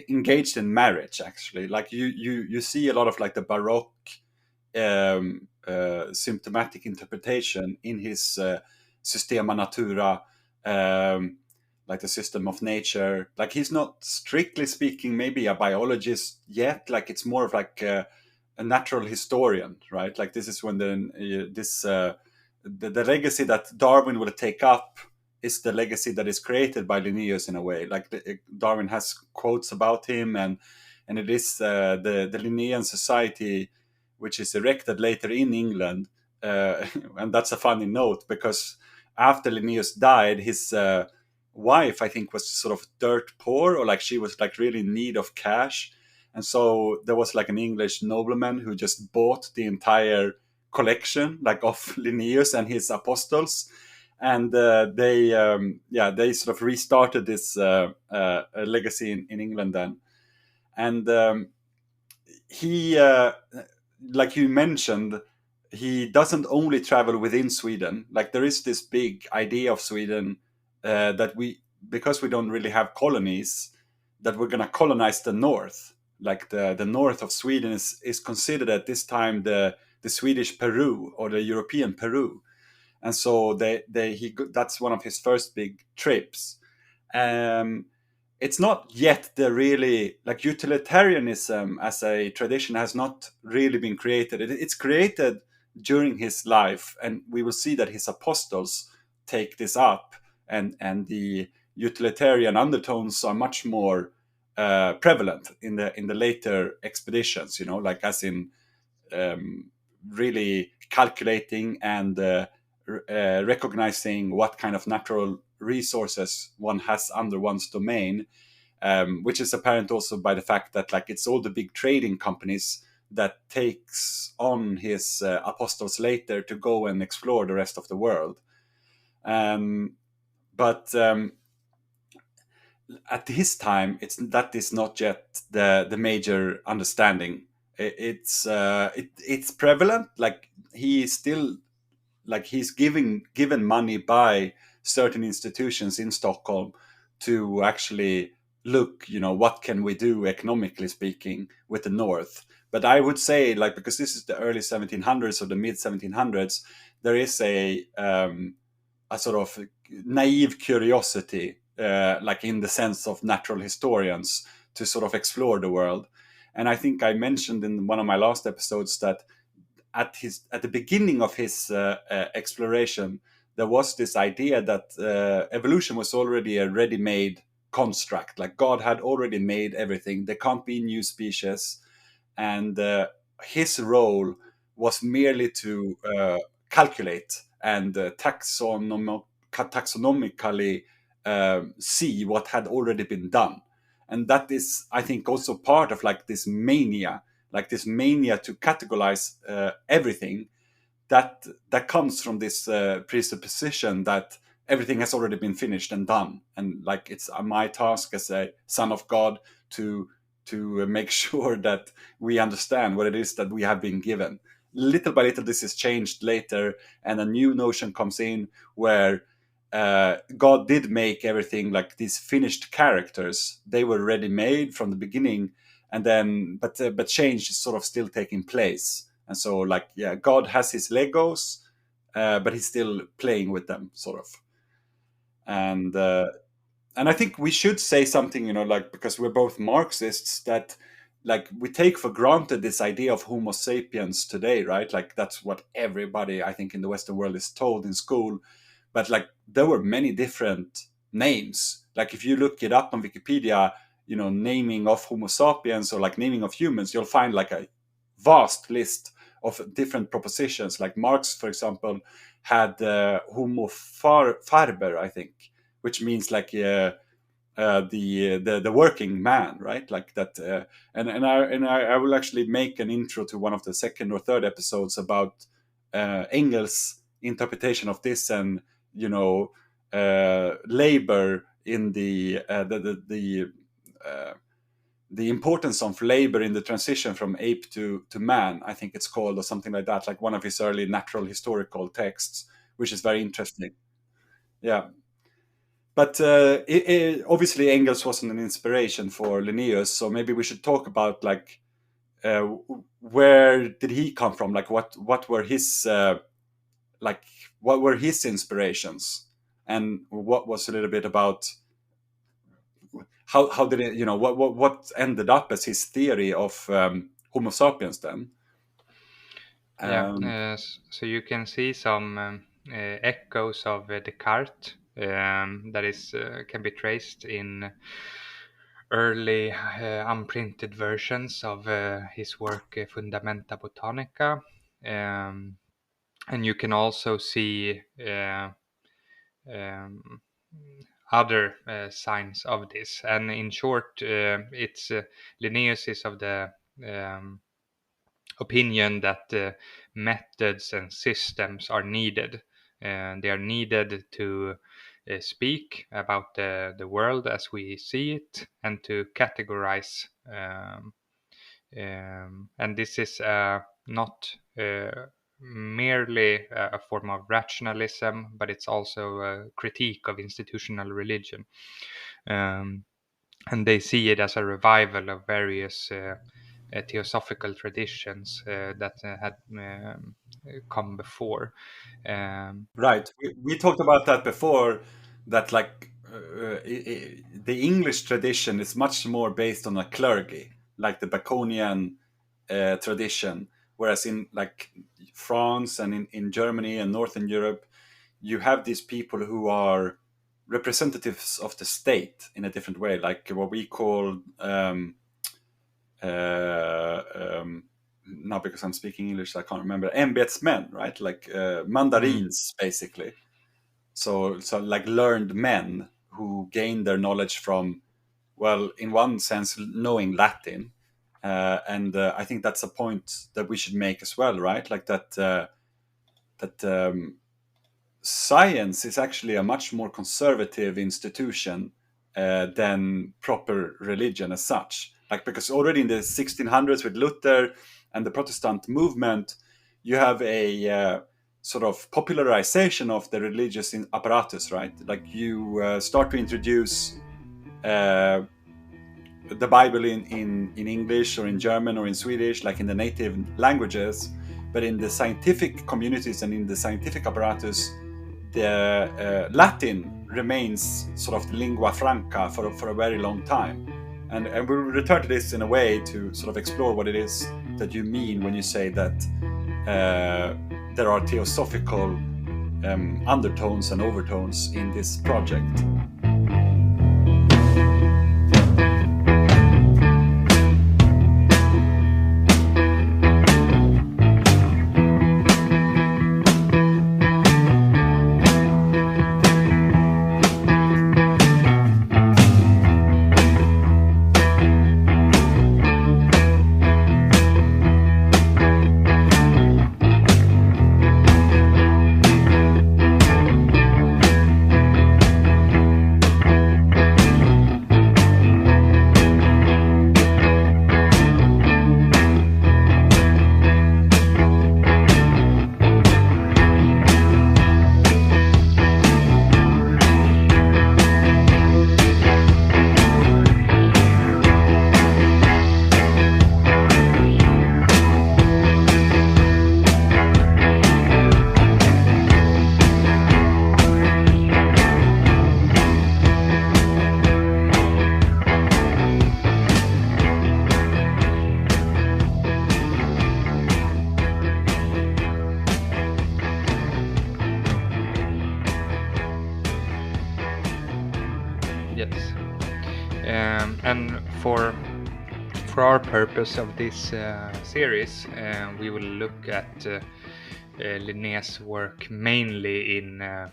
engaged in marriage actually. Like you see a lot of like the Baroque symptomatic interpretation in his Systema Natura, like the system of nature. Like he's not strictly speaking maybe a biologist yet. Like it's more of like a natural historian, right? Like this is when the legacy that Darwin will take up is the legacy that is created by Linnaeus in a way. Like Darwin has quotes about him, and it is the Linnaean society which is erected later in England. And that's a funny note because after Linnaeus died, his wife, I think, was sort of dirt poor, or like she was like really in need of cash. And so there was like an English nobleman who just bought the entire collection, like of Linnaeus and his apostles. And they sort of restarted this legacy in England then. And he like you mentioned, he doesn't only travel within Sweden. Like there is this big idea of Sweden that because we don't really have colonies, that we're gonna colonize the north. Like the north of Sweden is considered at this time the Swedish Peru or the European Peru, and so that's one of his first big trips. Um, it's not yet the really like utilitarianism as a tradition has not really been created. It's created during his life, and we will see that his apostles take this up, and the utilitarian undertones are much more prevalent in the later expeditions. Like as in really calculating and recognizing what kind of natural resources one has under one's domain, which is apparent also by the fact that like it's all the big trading companies that takes on his apostles later to go and explore the rest of the world. But at his time, that is not yet the major understanding. It's prevalent. Like he is still like he's given money by certain institutions in Stockholm to actually look, what can we do economically speaking with the North. But I would say, like, because this is the early 1700s or the mid 1700s, there is a sort of naive curiosity, like in the sense of natural historians, to sort of explore the world. And I think I mentioned in one of my last episodes that at the beginning of his exploration, there was this idea that evolution was already a ready-made construct. Like God had already made everything. There can't be new species, and his role was merely to calculate and taxonomically see what had already been done. And that is, I think, also part of like this mania to categorize everything that comes from this presupposition that everything has already been finished and done, and like it's my task as a son of God to make sure that we understand what it is that we have been given. Little by little, this is changed later, and a new notion comes in where God did make everything like these finished characters. They were ready made from the beginning, and then but change is sort of still taking place. And so, like, yeah, God has his Legos, but he's still playing with them, sort of. And I think we should say something, like, because we're both Marxists, that like we take for granted this idea of Homo sapiens today, right? Like that's what everybody, I think, in the Western world is told in school. But like there were many different names. Like if you look it up on Wikipedia, naming of Homo sapiens or like naming of humans, you'll find like a vast list of different propositions. Like Marx, for example, had Homo farber, I think, which means like the working man, right? Like that. I will actually make an intro to one of the second or third episodes about Engels' interpretation of this, and labor in the importance of labor in the transition from ape to man, I think it's called, or something like that, like one of his early natural historical texts, which is very interesting. Yeah. But obviously Engels wasn't an inspiration for Linnaeus, so maybe we should talk about like where did he come from? Like what were his what were his inspirations, and what was a little bit about how did it, what ended up as his theory of Homo sapiens then? So you can see some echoes of Descartes that is can be traced in early unprinted versions of his work Fundamenta Botanica, and you can also see um, other signs of this. And in short, it's Linnaeus is of the opinion that methods and systems are needed. They are needed to speak about the world as we see it, and to categorize. And this is not merely a form of rationalism, but it's also a critique of institutional religion. And they see it as a revival of various theosophical traditions that had come before. Right. We talked about that before, that like the English tradition is much more based on a clergy, like the Baconian tradition, whereas in like France and in Germany and Northern Europe, you have these people who are representatives of the state in a different way, like what we call now, because I'm speaking English, I can't remember, embetsmen, right? Like mandarins, basically. So like learned men who gain their knowledge from well, in one sense, knowing Latin. And I think that's a point that we should make as well, right? Like that science is actually a much more conservative institution than proper religion as such. Like, because already in the 1600s with Luther and the Protestant movement, you have a sort of popularization of the religious apparatus, right? Like you start to introduce the Bible in English or in German or in Swedish, like in the native languages, but in the scientific communities and in the scientific apparatus, the Latin remains sort of the lingua franca for a very long time. And we'll return to this in a way to sort of explore what it is that you mean when you say that there are theosophical undertones and overtones in this project. Yes. And for our purpose of this series, we will look at Linné's work mainly in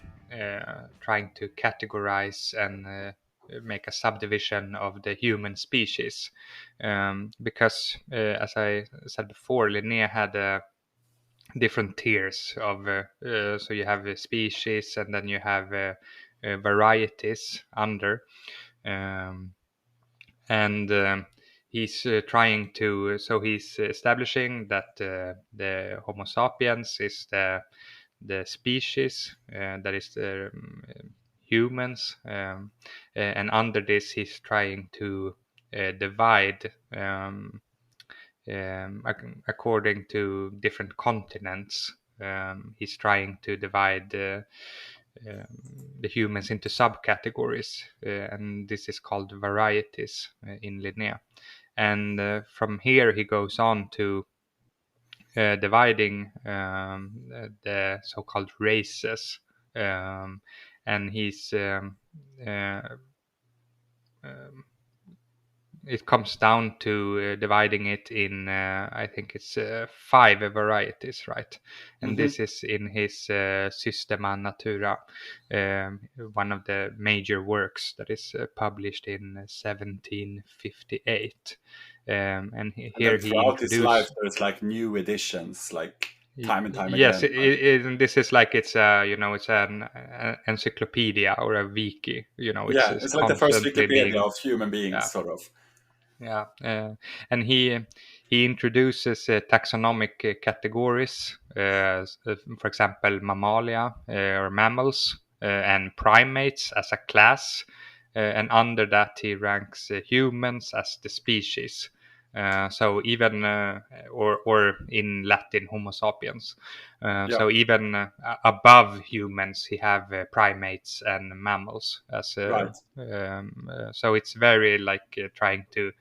trying to categorize and make a subdivision of the human species, because as I said before, Linné had different tiers of so you have a species, and then you have varieties under, and he's trying to, so he's establishing that the Homo sapiens is the species, that is the humans, and under this he's trying to divide according to different continents. He's trying to divide the humans into subcategories, and this is called varieties in Linné. And from here he goes on to dividing the so-called races, and he's it comes down to dividing it in I think it's 5 varieties, right? And this is in his Systema Natura, one of the major works that is published in 1758. And here he throughout his life, introduced, there's like new editions, like time and time yes, again. and this is like it's it's an encyclopedia or a wiki, Yeah, it's it's like the first constantly Wikipedia being, of human beings, yeah. sort of. Yeah, and he introduces taxonomic categories, for example, mammalia or mammals, and primates as a class, and under that he ranks humans as the species. So even or in Latin Homo sapiens. Yeah. So even above humans, he have primates and mammals as Right. so it's very like trying to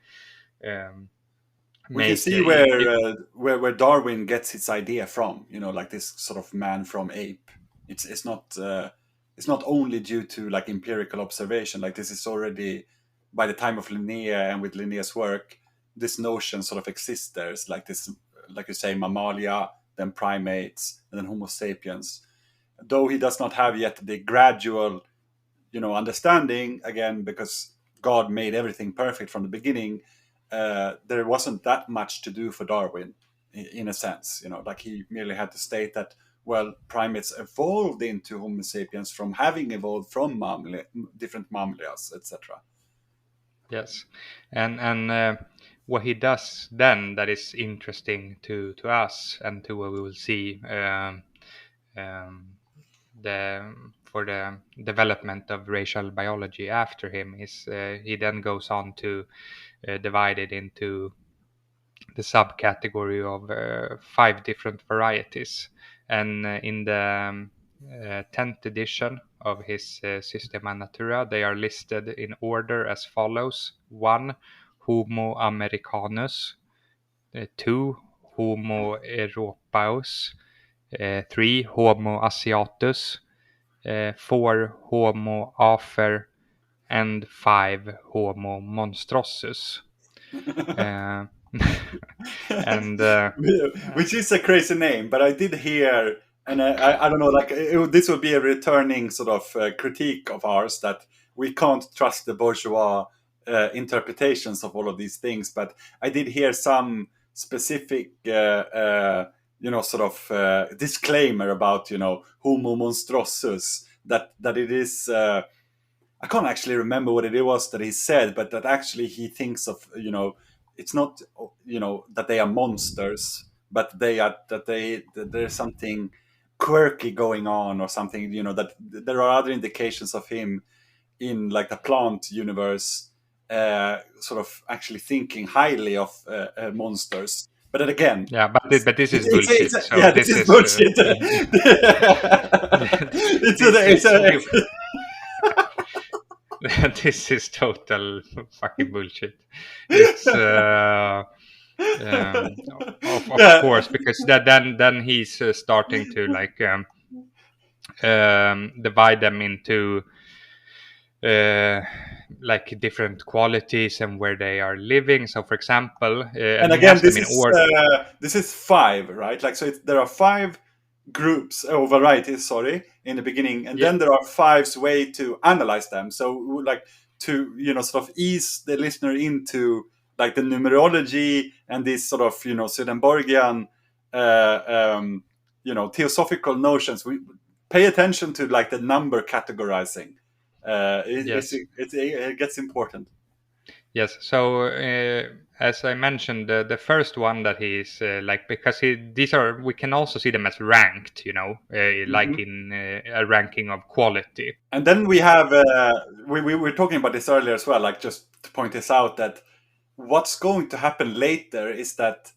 We can make see where Darwin gets his idea from. Like this sort of man from ape. It's not only due to like empirical observation. Like this is already by the time of Linné, and with Linné's work, this notion sort of exists. There's like this, like you say, mammalia, then primates, and then Homo sapiens. Though he does not have yet the gradual, understanding, again, because God made everything perfect from the beginning, there wasn't that much to do for Darwin, in a sense. Like he merely had to state that, well, primates evolved into Homo sapiens from having evolved from different mammalias, etc. Yes, and what he does then that is interesting to us and to what we will see um, the for the development of racial biology after him is he then goes on to divide it into the subcategory of 5 different varieties. And in the 10th edition of his Systema Natura, they are listed in order as follows: 1, Homo americanus; 2, Homo europaeus; 3, Homo asiatus; 4, Homo afer; and 5, Homo monstrosus. Uh, and Which is a crazy name, but I did hear, and I don't know, like this would be a returning sort of critique of ours, that we can't trust the bourgeois interpretations of all of these things. But I did hear some specific, sort of disclaimer about, Homo monstrosus, that it is. I can't actually remember what it was that he said, but that actually he thinks of, it's not, that they are monsters, but that there's something quirky going on or something, that there are other indications of him in like the plant universe, sort of actually thinking highly of monsters. But then again, yeah, but this is bullshit. it's So yeah, this this is is bullshit. this it's this is total fucking bullshit. It's of yeah. course, because then he's starting to like divide them into like different qualities and where they are living. So for example, and And he again, has them in order. this is 5, right? Like, so there are 5 groups or varieties, sorry, in the beginning, and Yeah. then there are 5's way to analyze them. So like to sort of ease the listener into like the numerology and this sort of Swedenborgian theosophical notions. We pay attention to like the number categorizing. Yes. It gets important. Yes. So as I mentioned, the first one that he's like, because these are, we can also see them as ranked, like in a ranking of quality. And then we have we were talking about this earlier as well. Like, just to point this out, that what's going to happen later is that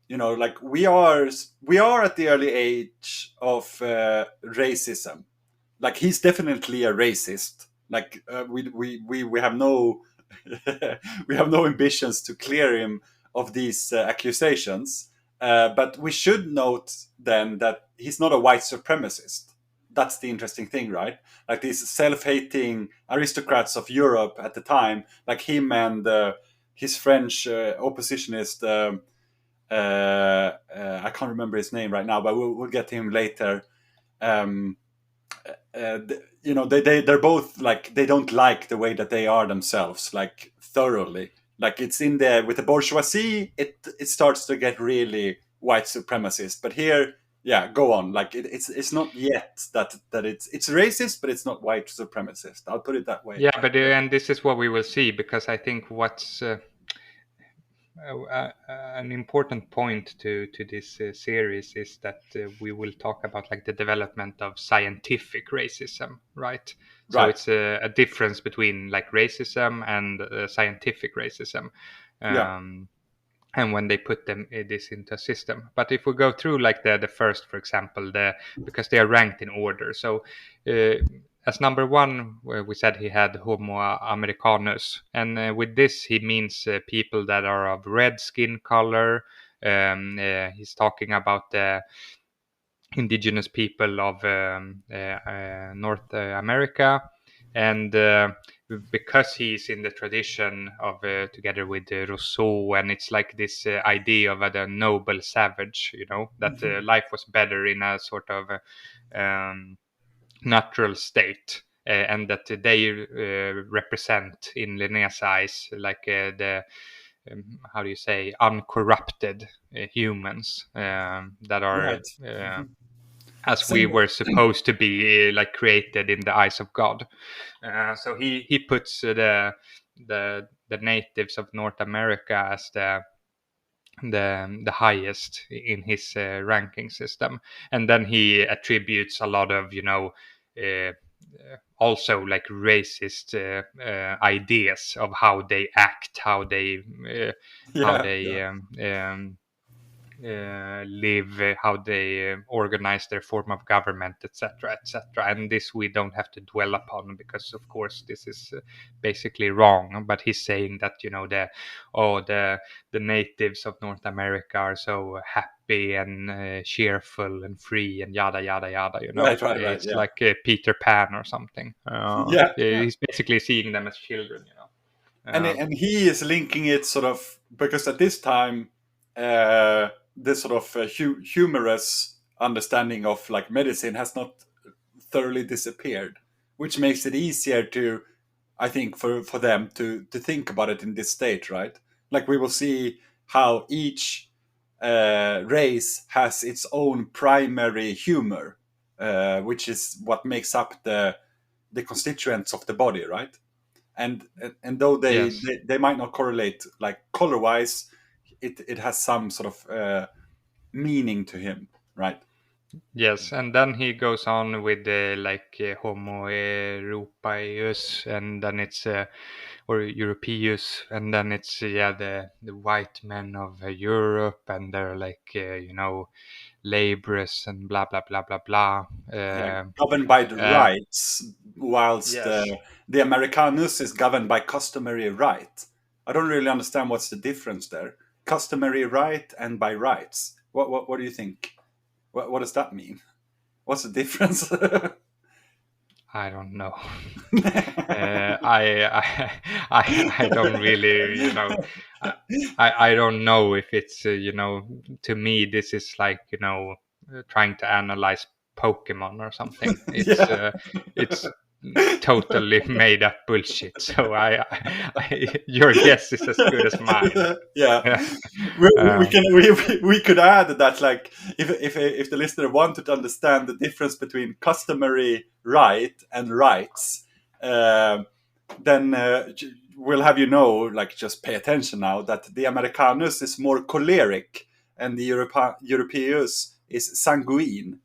like we are at the early age of racism. Like, he's definitely a racist. Like, we have no we have no ambitions to clear him of these accusations. But we should note then that he's not a white supremacist. That's the interesting thing, right? Like, these self-hating aristocrats of Europe at the time, like him and his French oppositionist. I can't remember his name right now, but we'll get to him later. Um, they're both like, they don't like the way that they are themselves, like thoroughly. Like, it's in there with the bourgeoisie, it starts to get really white supremacist. But here, yeah, go on. Like, it's not yet that it's racist, but it's not white supremacist. I'll put it that way. Yeah, but and this is what we will see, because I think what's an important point to this series is that we will talk about like the development of scientific racism, right? So Right. it's a difference between like racism and scientific racism. Yeah. And when they put this into a system. But if we go through like the first, for example, because they are ranked in order. So as number 1, we said he had Homo americanus, and with this he means people that are of red skin color. He's talking about the indigenous people of North America, and because he's in the tradition of together with Rousseau, and it's like this idea of a noble savage, that life was better in a sort of natural state. and that they represent in Linné's eyes like the how do you say, uncorrupted humans that are Right. as we Same. were supposed to be, like created in the eyes of God. So he puts the natives of North America as the highest in his ranking system, and then he attributes a lot of also like racist ideas of how they act, how they Yeah. Yeah. live, how they organize their form of government, etc., etc. And this we don't have to dwell upon because, of course, this is basically wrong. But he's saying that the natives of North America are so happy and cheerful and free and yada yada yada. Right. Right. Right. It's Yeah. like Peter Pan or something. Yeah. Yeah. He's basically seeing them as children. And he is linking it sort of because at this time, this sort of humorous understanding of like medicine has not thoroughly disappeared, which makes it easier to, I think, for them to think about it in this state, right? Like we will see how each race has its own primary humor, which is what makes up the constituents of the body, right? And though Yes. they might not correlate like color wise, it has some sort of meaning to him, right? Yes, and then he goes on with Homo europaeus, and then it's or Europeus, and then it's the white men of Europe, and they're laborers and blah blah blah blah blah. Yeah, governed by the Uh, rights, whilst yes, the Americanus is governed by customary right. I don't really understand what's the difference there. Customary right and by rights. What do you think? What does that mean? What's the difference? I don't know. I don't really, I don't know if it's, to me, this is like, trying to analyze Pokemon or something. Yeah. It's totally made up bullshit. So your guess is as good as mine. Yeah, Yeah. we can we could add that like if the listener wanted to understand the difference between customary right and rights, then we'll have like just pay attention now that the Americanus is more choleric and the Europeus is sanguine,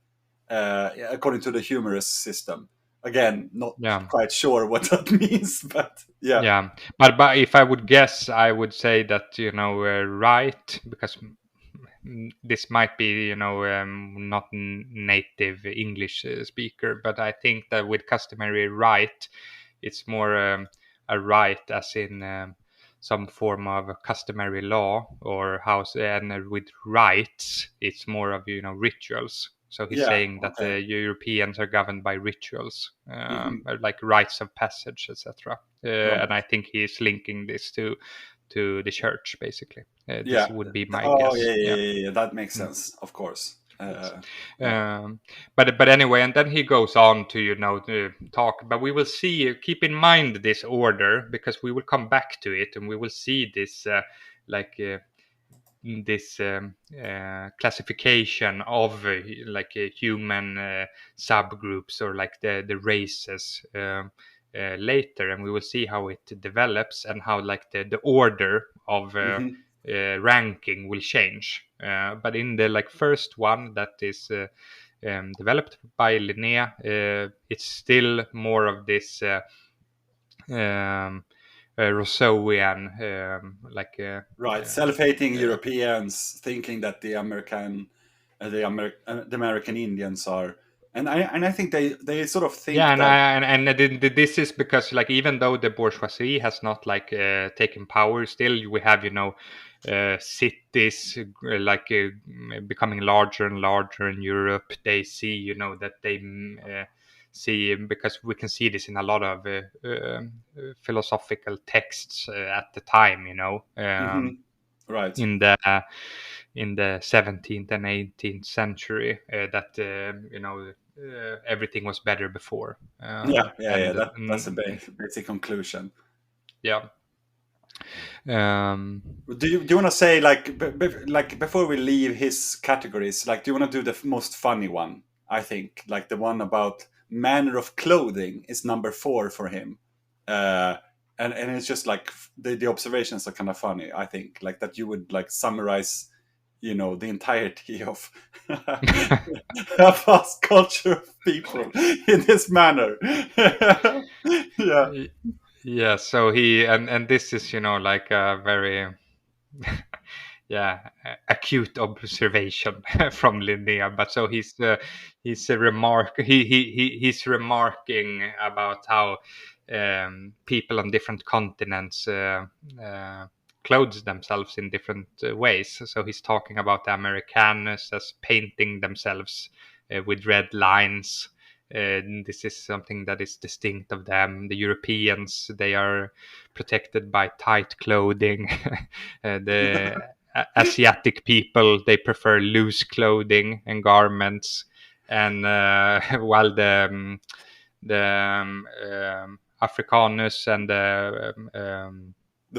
according to the humorous system. Again, not Yeah. quite sure what that means, but yeah. Yeah, but if I would guess, I would say that right, because this might be not native English speaker, but I think that with customary right, it's more a right as in some form of a customary law or house, and with rights, it's more of rituals. So he's Yeah. saying that Okay. the Europeans are governed by rituals, Hmm. like rites of passage, etc. Right. And I think he's linking this to the church, basically. Yeah. This would be my Oh, guess. yeah, yeah, Yeah. yeah, yeah. That makes Mm. sense, of course. Yes. Yeah. But anyway, and then he goes on to talk. But we will see. Keep in mind this order because we will come back to it, and we will see this this classification of human subgroups or like the races later, and we will see how it develops and how like the order of Hmm. ranking will change. But in the first one that is developed by Linné, it's still more of this Rousseauian Right. Self-hating uh, Europeans thinking that the American Indians are, and I think they sort of yeah, think that. this is because even though the bourgeoisie has not taken power, still we have cities becoming larger and larger in Europe. They see that they see, because we can see this in a lot of philosophical texts at the time. Mhm. Right. In the in the 17th and 18th century, that everything was better before. That's a basic conclusion. Yeah. Do you want to say like before we leave his categories, like do you want to do the most funny one? I think like the one about manner of clothing is number 4 for him, and it's just like the observations are kind of funny. I think like that you would like summarize, the entirety of a vast culture of people in this manner. Yeah. Yeah, so he and this is like a very acute observation from Linné, but so he's remarking about how people on different continents clothes themselves in different ways. So he's talking about the Americanus as painting themselves with red lines. This is something that is distinct of them. The Europeans, they are protected by tight clothing. The Asiatic people, they prefer loose clothing and garments, and while the Africanus and the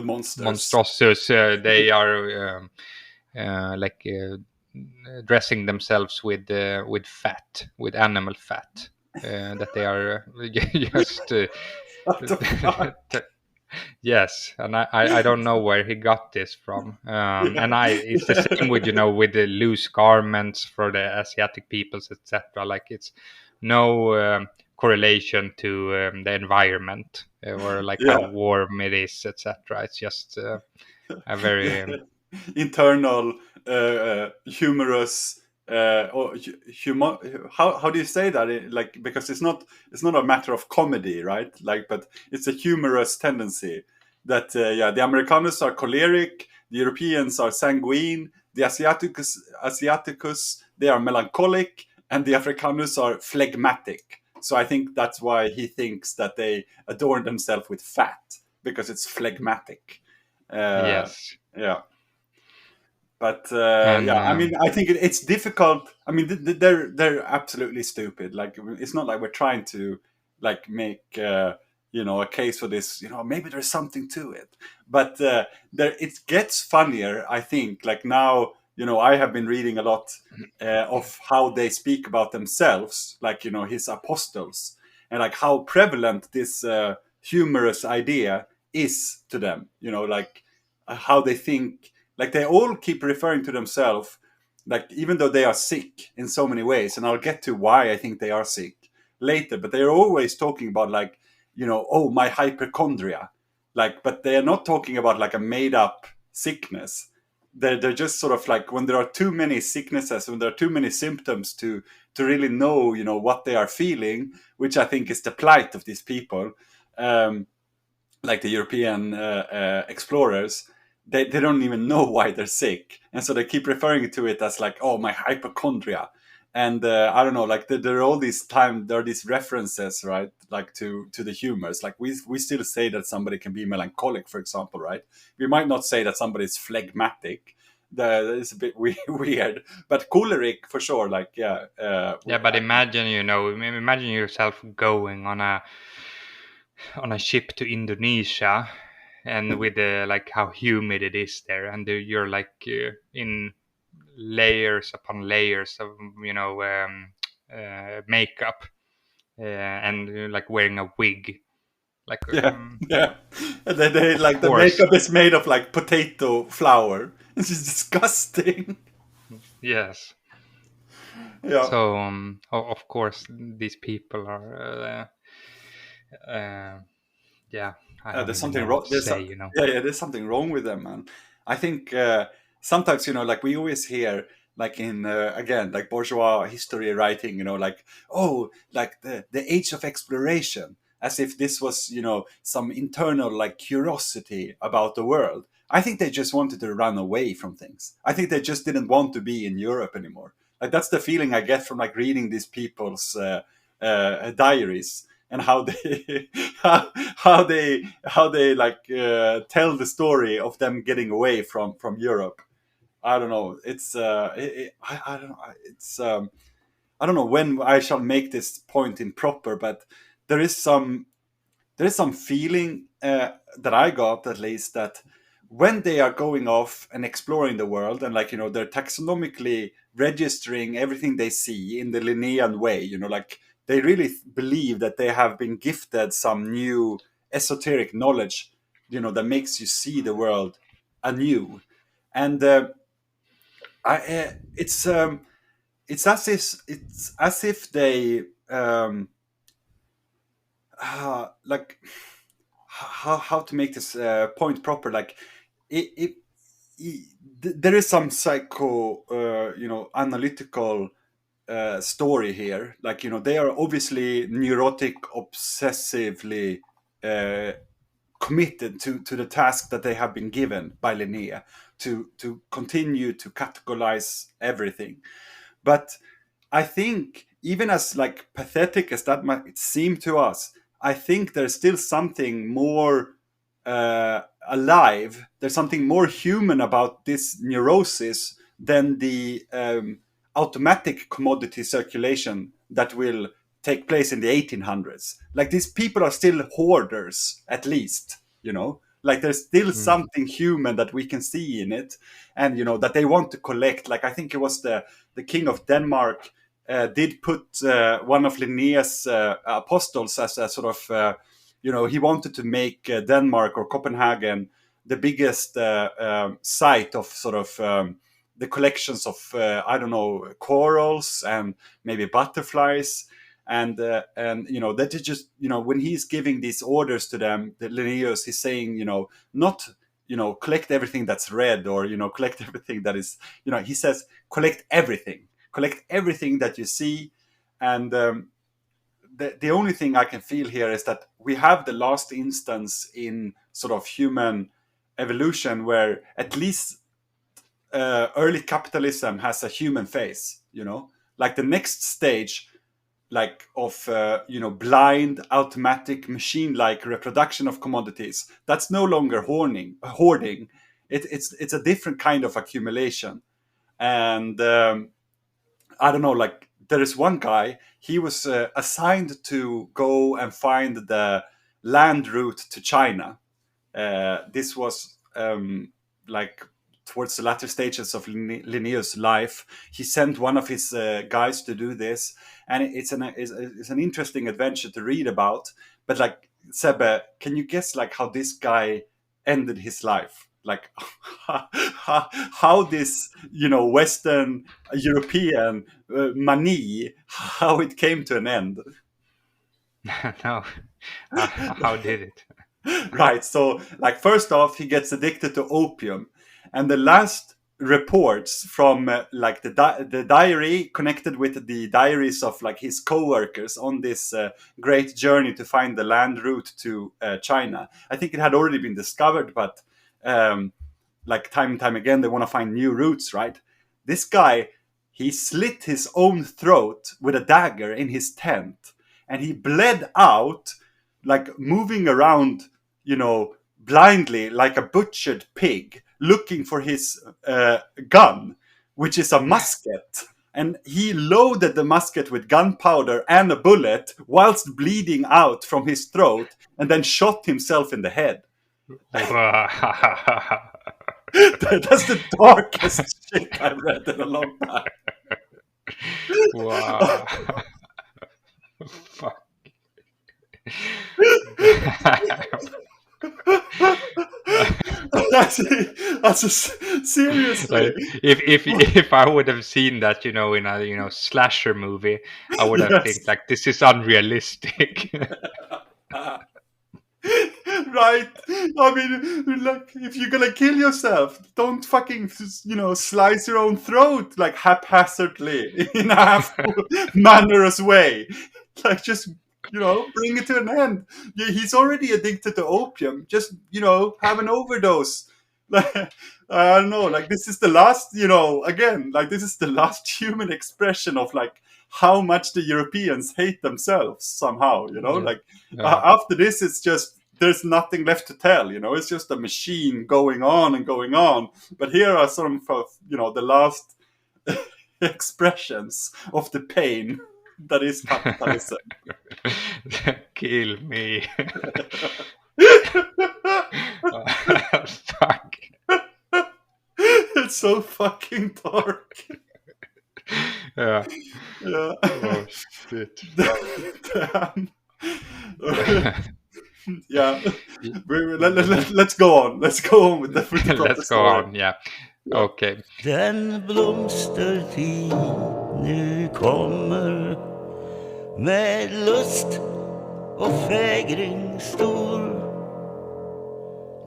monsters, Monstrosus, they are dressing themselves with fat, with animal fat, that they are just yes, and I don't know where he got this from, and it's the same with with the loose garments for the Asiatic peoples, etc. Like it's no correlation to the environment or like how warm it is, etc. It's just a very internal, humorous, or humor. How do you say that? Like because it's not a matter of comedy, right? Like, but it's a humorous tendency that the Americanus are choleric, the Europeans are sanguine, the Asiaticus they are melancholic, and the Africanus are phlegmatic. So I think that's why he thinks that they adorn themselves with fat because it's phlegmatic. yes. Yeah. But I mean, I think it's difficult. I mean, they're absolutely stupid. Like, it's not like we're trying to like make a case for this. Maybe there's something to it. But it gets funnier. I think. Like now, I have been reading a lot of how they speak about themselves, like his apostles, and like how prevalent this humorous idea is to them. Like how they think. Like they all keep referring to themselves, like even though they are sick in so many ways, and I'll get to why I think they are sick later. But they're always talking about like, oh, my hypochondria, like. But they are not talking about like a made-up sickness. They're just sort of like when there are too many sicknesses, when there are too many symptoms to really know, what they are feeling, which I think is the plight of these people, like the European explorers. They don't even know why they're sick, and so they keep referring to it as like, oh, my hypochondria. And I don't know, like there are these references, right, like to the humors. Like we still say that somebody can be melancholic, for example, right? We might not say that somebody is phlegmatic. That is a bit weird, but choleric for sure. Like but imagine imagine yourself going on a ship to Indonesia, and with like how humid it is there, and you're like in layers upon layers of makeup, and you're like wearing a wig, like and then they like the makeup is made of like potato flour. It's just disgusting. Yes. Yeah. So of course these people are there's something wrong. There's something wrong with them, man. I think sometimes like we always hear like in again like bourgeois history writing, like like the age of exploration, as if this was some internal like curiosity about the world. I think they just wanted to run away from things. I think they just didn't want to be in Europe anymore. Like that's the feeling I get from like reading these people's diaries, and how they how they like tell the story of them getting away from Europe. I don't know. It's I don't know. It's I don't know when I shall make this point improper, but there is some feeling that I got, at least, that when they are going off and exploring the world, and like, they're taxonomically registering everything they see in the Linnean way, like they really believe that they have been gifted some new esoteric knowledge, that makes you see the world anew. And it's as if they like, how to make this point proper, like there is some psycho analytical story here, like, they are obviously neurotic, obsessively committed to the task that they have been given by Linné, to continue to categorize everything. But I think, even as like pathetic as that might seem to us, I think there's still something more alive. There's something more human about this neurosis than the automatic commodity circulation that will take place in the 1800s. Like, these people are still hoarders, at least, like there's still something human that we can see in it, and that they want to collect. Like, I think it was the king of Denmark did put one of Linné's apostles as a sort of he wanted to make Denmark or Copenhagen the biggest site of sort of the collections of I don't know, corals and maybe butterflies, and that is just, when he's giving these orders to them, the Linnaeus, he's saying, not collect everything that's red, or collect everything that is, he says collect everything that you see. And the only thing I can feel here is that we have the last instance in sort of human evolution where at least early capitalism has a human face, like the next stage, like of blind, automatic, machine-like reproduction of commodities, that's no longer hoarding. It's a different kind of accumulation. And I don't know, like, there is one guy, he was assigned to go and find the land route to China. This was like towards the latter stages of Linnaeus' life. He sent one of his guys to do this, and it's an interesting adventure to read about. But like, Sebbe, can you guess like how this guy ended his life? Like, how this Western European money, how it came to an end? No, how did it? Right. So, like, first off, he gets addicted to opium, and the last reports from like the diary connected with the diaries of like his co-workers on this great journey to find the land route to China. I think it had already been discovered, but like time and time again, they want to find new routes, right? This guy, he slit his own throat with a dagger in his tent, and he bled out, like moving around, blindly like a butchered pig, looking for his gun, which is a musket. And he loaded the musket with gunpowder and a bullet whilst bleeding out from his throat, and then shot himself in the head. That's the darkest shit I've read in a long time. Wow. Fuck. Seriously. Like, if I would have seen that, in a slasher movie, I would have think like, this is unrealistic. Right. I mean, like, if you're gonna kill yourself, don't fucking slice your own throat like haphazardly in a half-mannerous way. Like, just bring it to an end. He's already addicted to opium. Just have an overdose. Like, I don't know. Like, this is the last. Again, like, this is the last human expression of like how much the Europeans hate themselves somehow. Like, after this, it's just there's nothing left to tell, it's just a machine going on and going on. But here are some of, the last expressions of the pain that is capitalism. Kill me. Fuck. It's so fucking dark. Yeah. Yeah. Oh shit. Damn. Yeah. Let's go on. Let's go on with the Let's go on, yeah. Okay. Den blomstertid nu kommer med lust och fägring stor.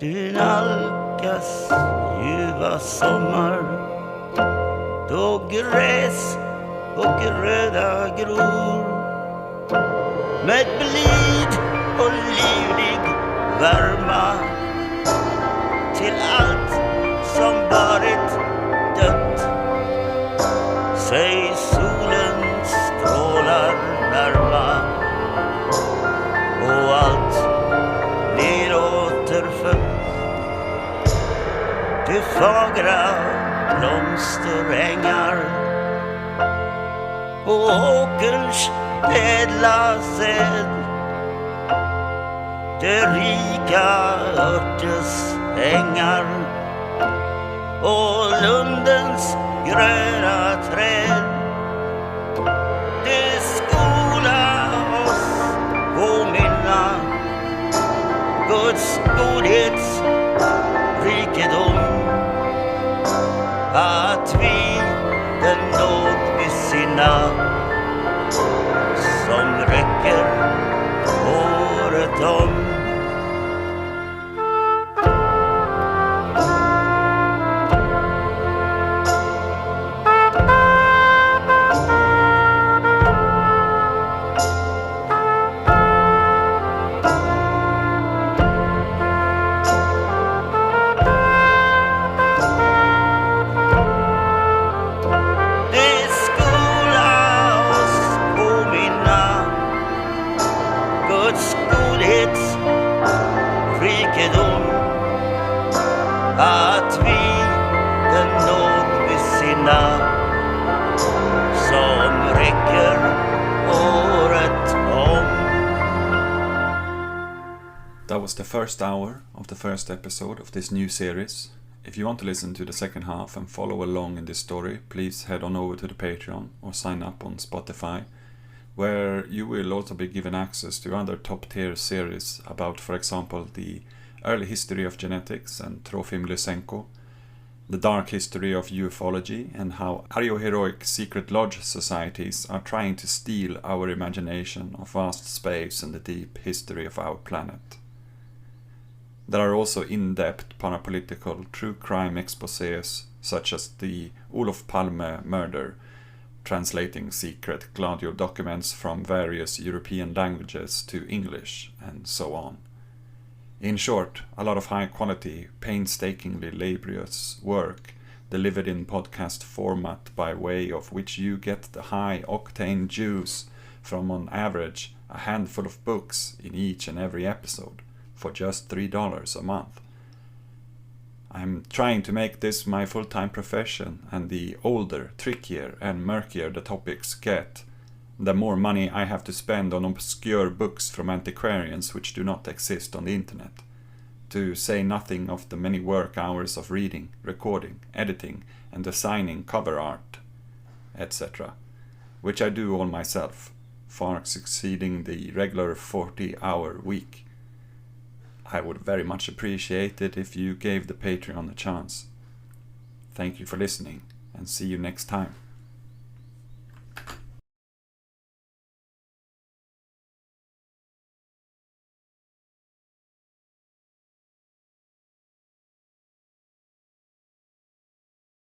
Du nalkas ljuva sommar då gräs och gröda gror. Med blid och livlig värma till allt som varit dött. Säg solen strålar närma och allt blir återfött. De fagra blomsterängar och åkerns ädla säd. De rika örtesängar och lundens gröna träd. Det skola oss påminna Guds godhets rikedom, att vi den nåd besinna som räcker året om. Att vi den nåd besinna som räcker året om. That was the first hour of the first episode of this new series. If you want to listen to the second half and follow along in this story, please head on over to the Patreon or sign up on Spotify, where you will also be given access to other top-tier series about, for example, the early history of genetics and Trofim Lysenko, the dark history of ufology, and how aryo-heroic secret lodge societies are trying to steal our imagination of vast space and the deep history of our planet. There are also in-depth parapolitical true crime exposés, such as the Olof Palme murder, translating secret Gladio documents from various European languages to English, and so on. In short, a lot of high-quality, painstakingly laborious work delivered in podcast format, by way of which you get the high-octane juice from, on average, a handful of books in each and every episode for just $3 a month. I'm trying to make this my full-time profession, and the older, trickier and murkier the topics get, the more money I have to spend on obscure books from antiquarians which do not exist on the internet, to say nothing of the many work hours of reading, recording, editing and designing cover art, etc., which I do all myself, far exceeding the regular 40-hour week. I would very much appreciate it if you gave the Patreon a chance. Thank you for listening, and see you next time.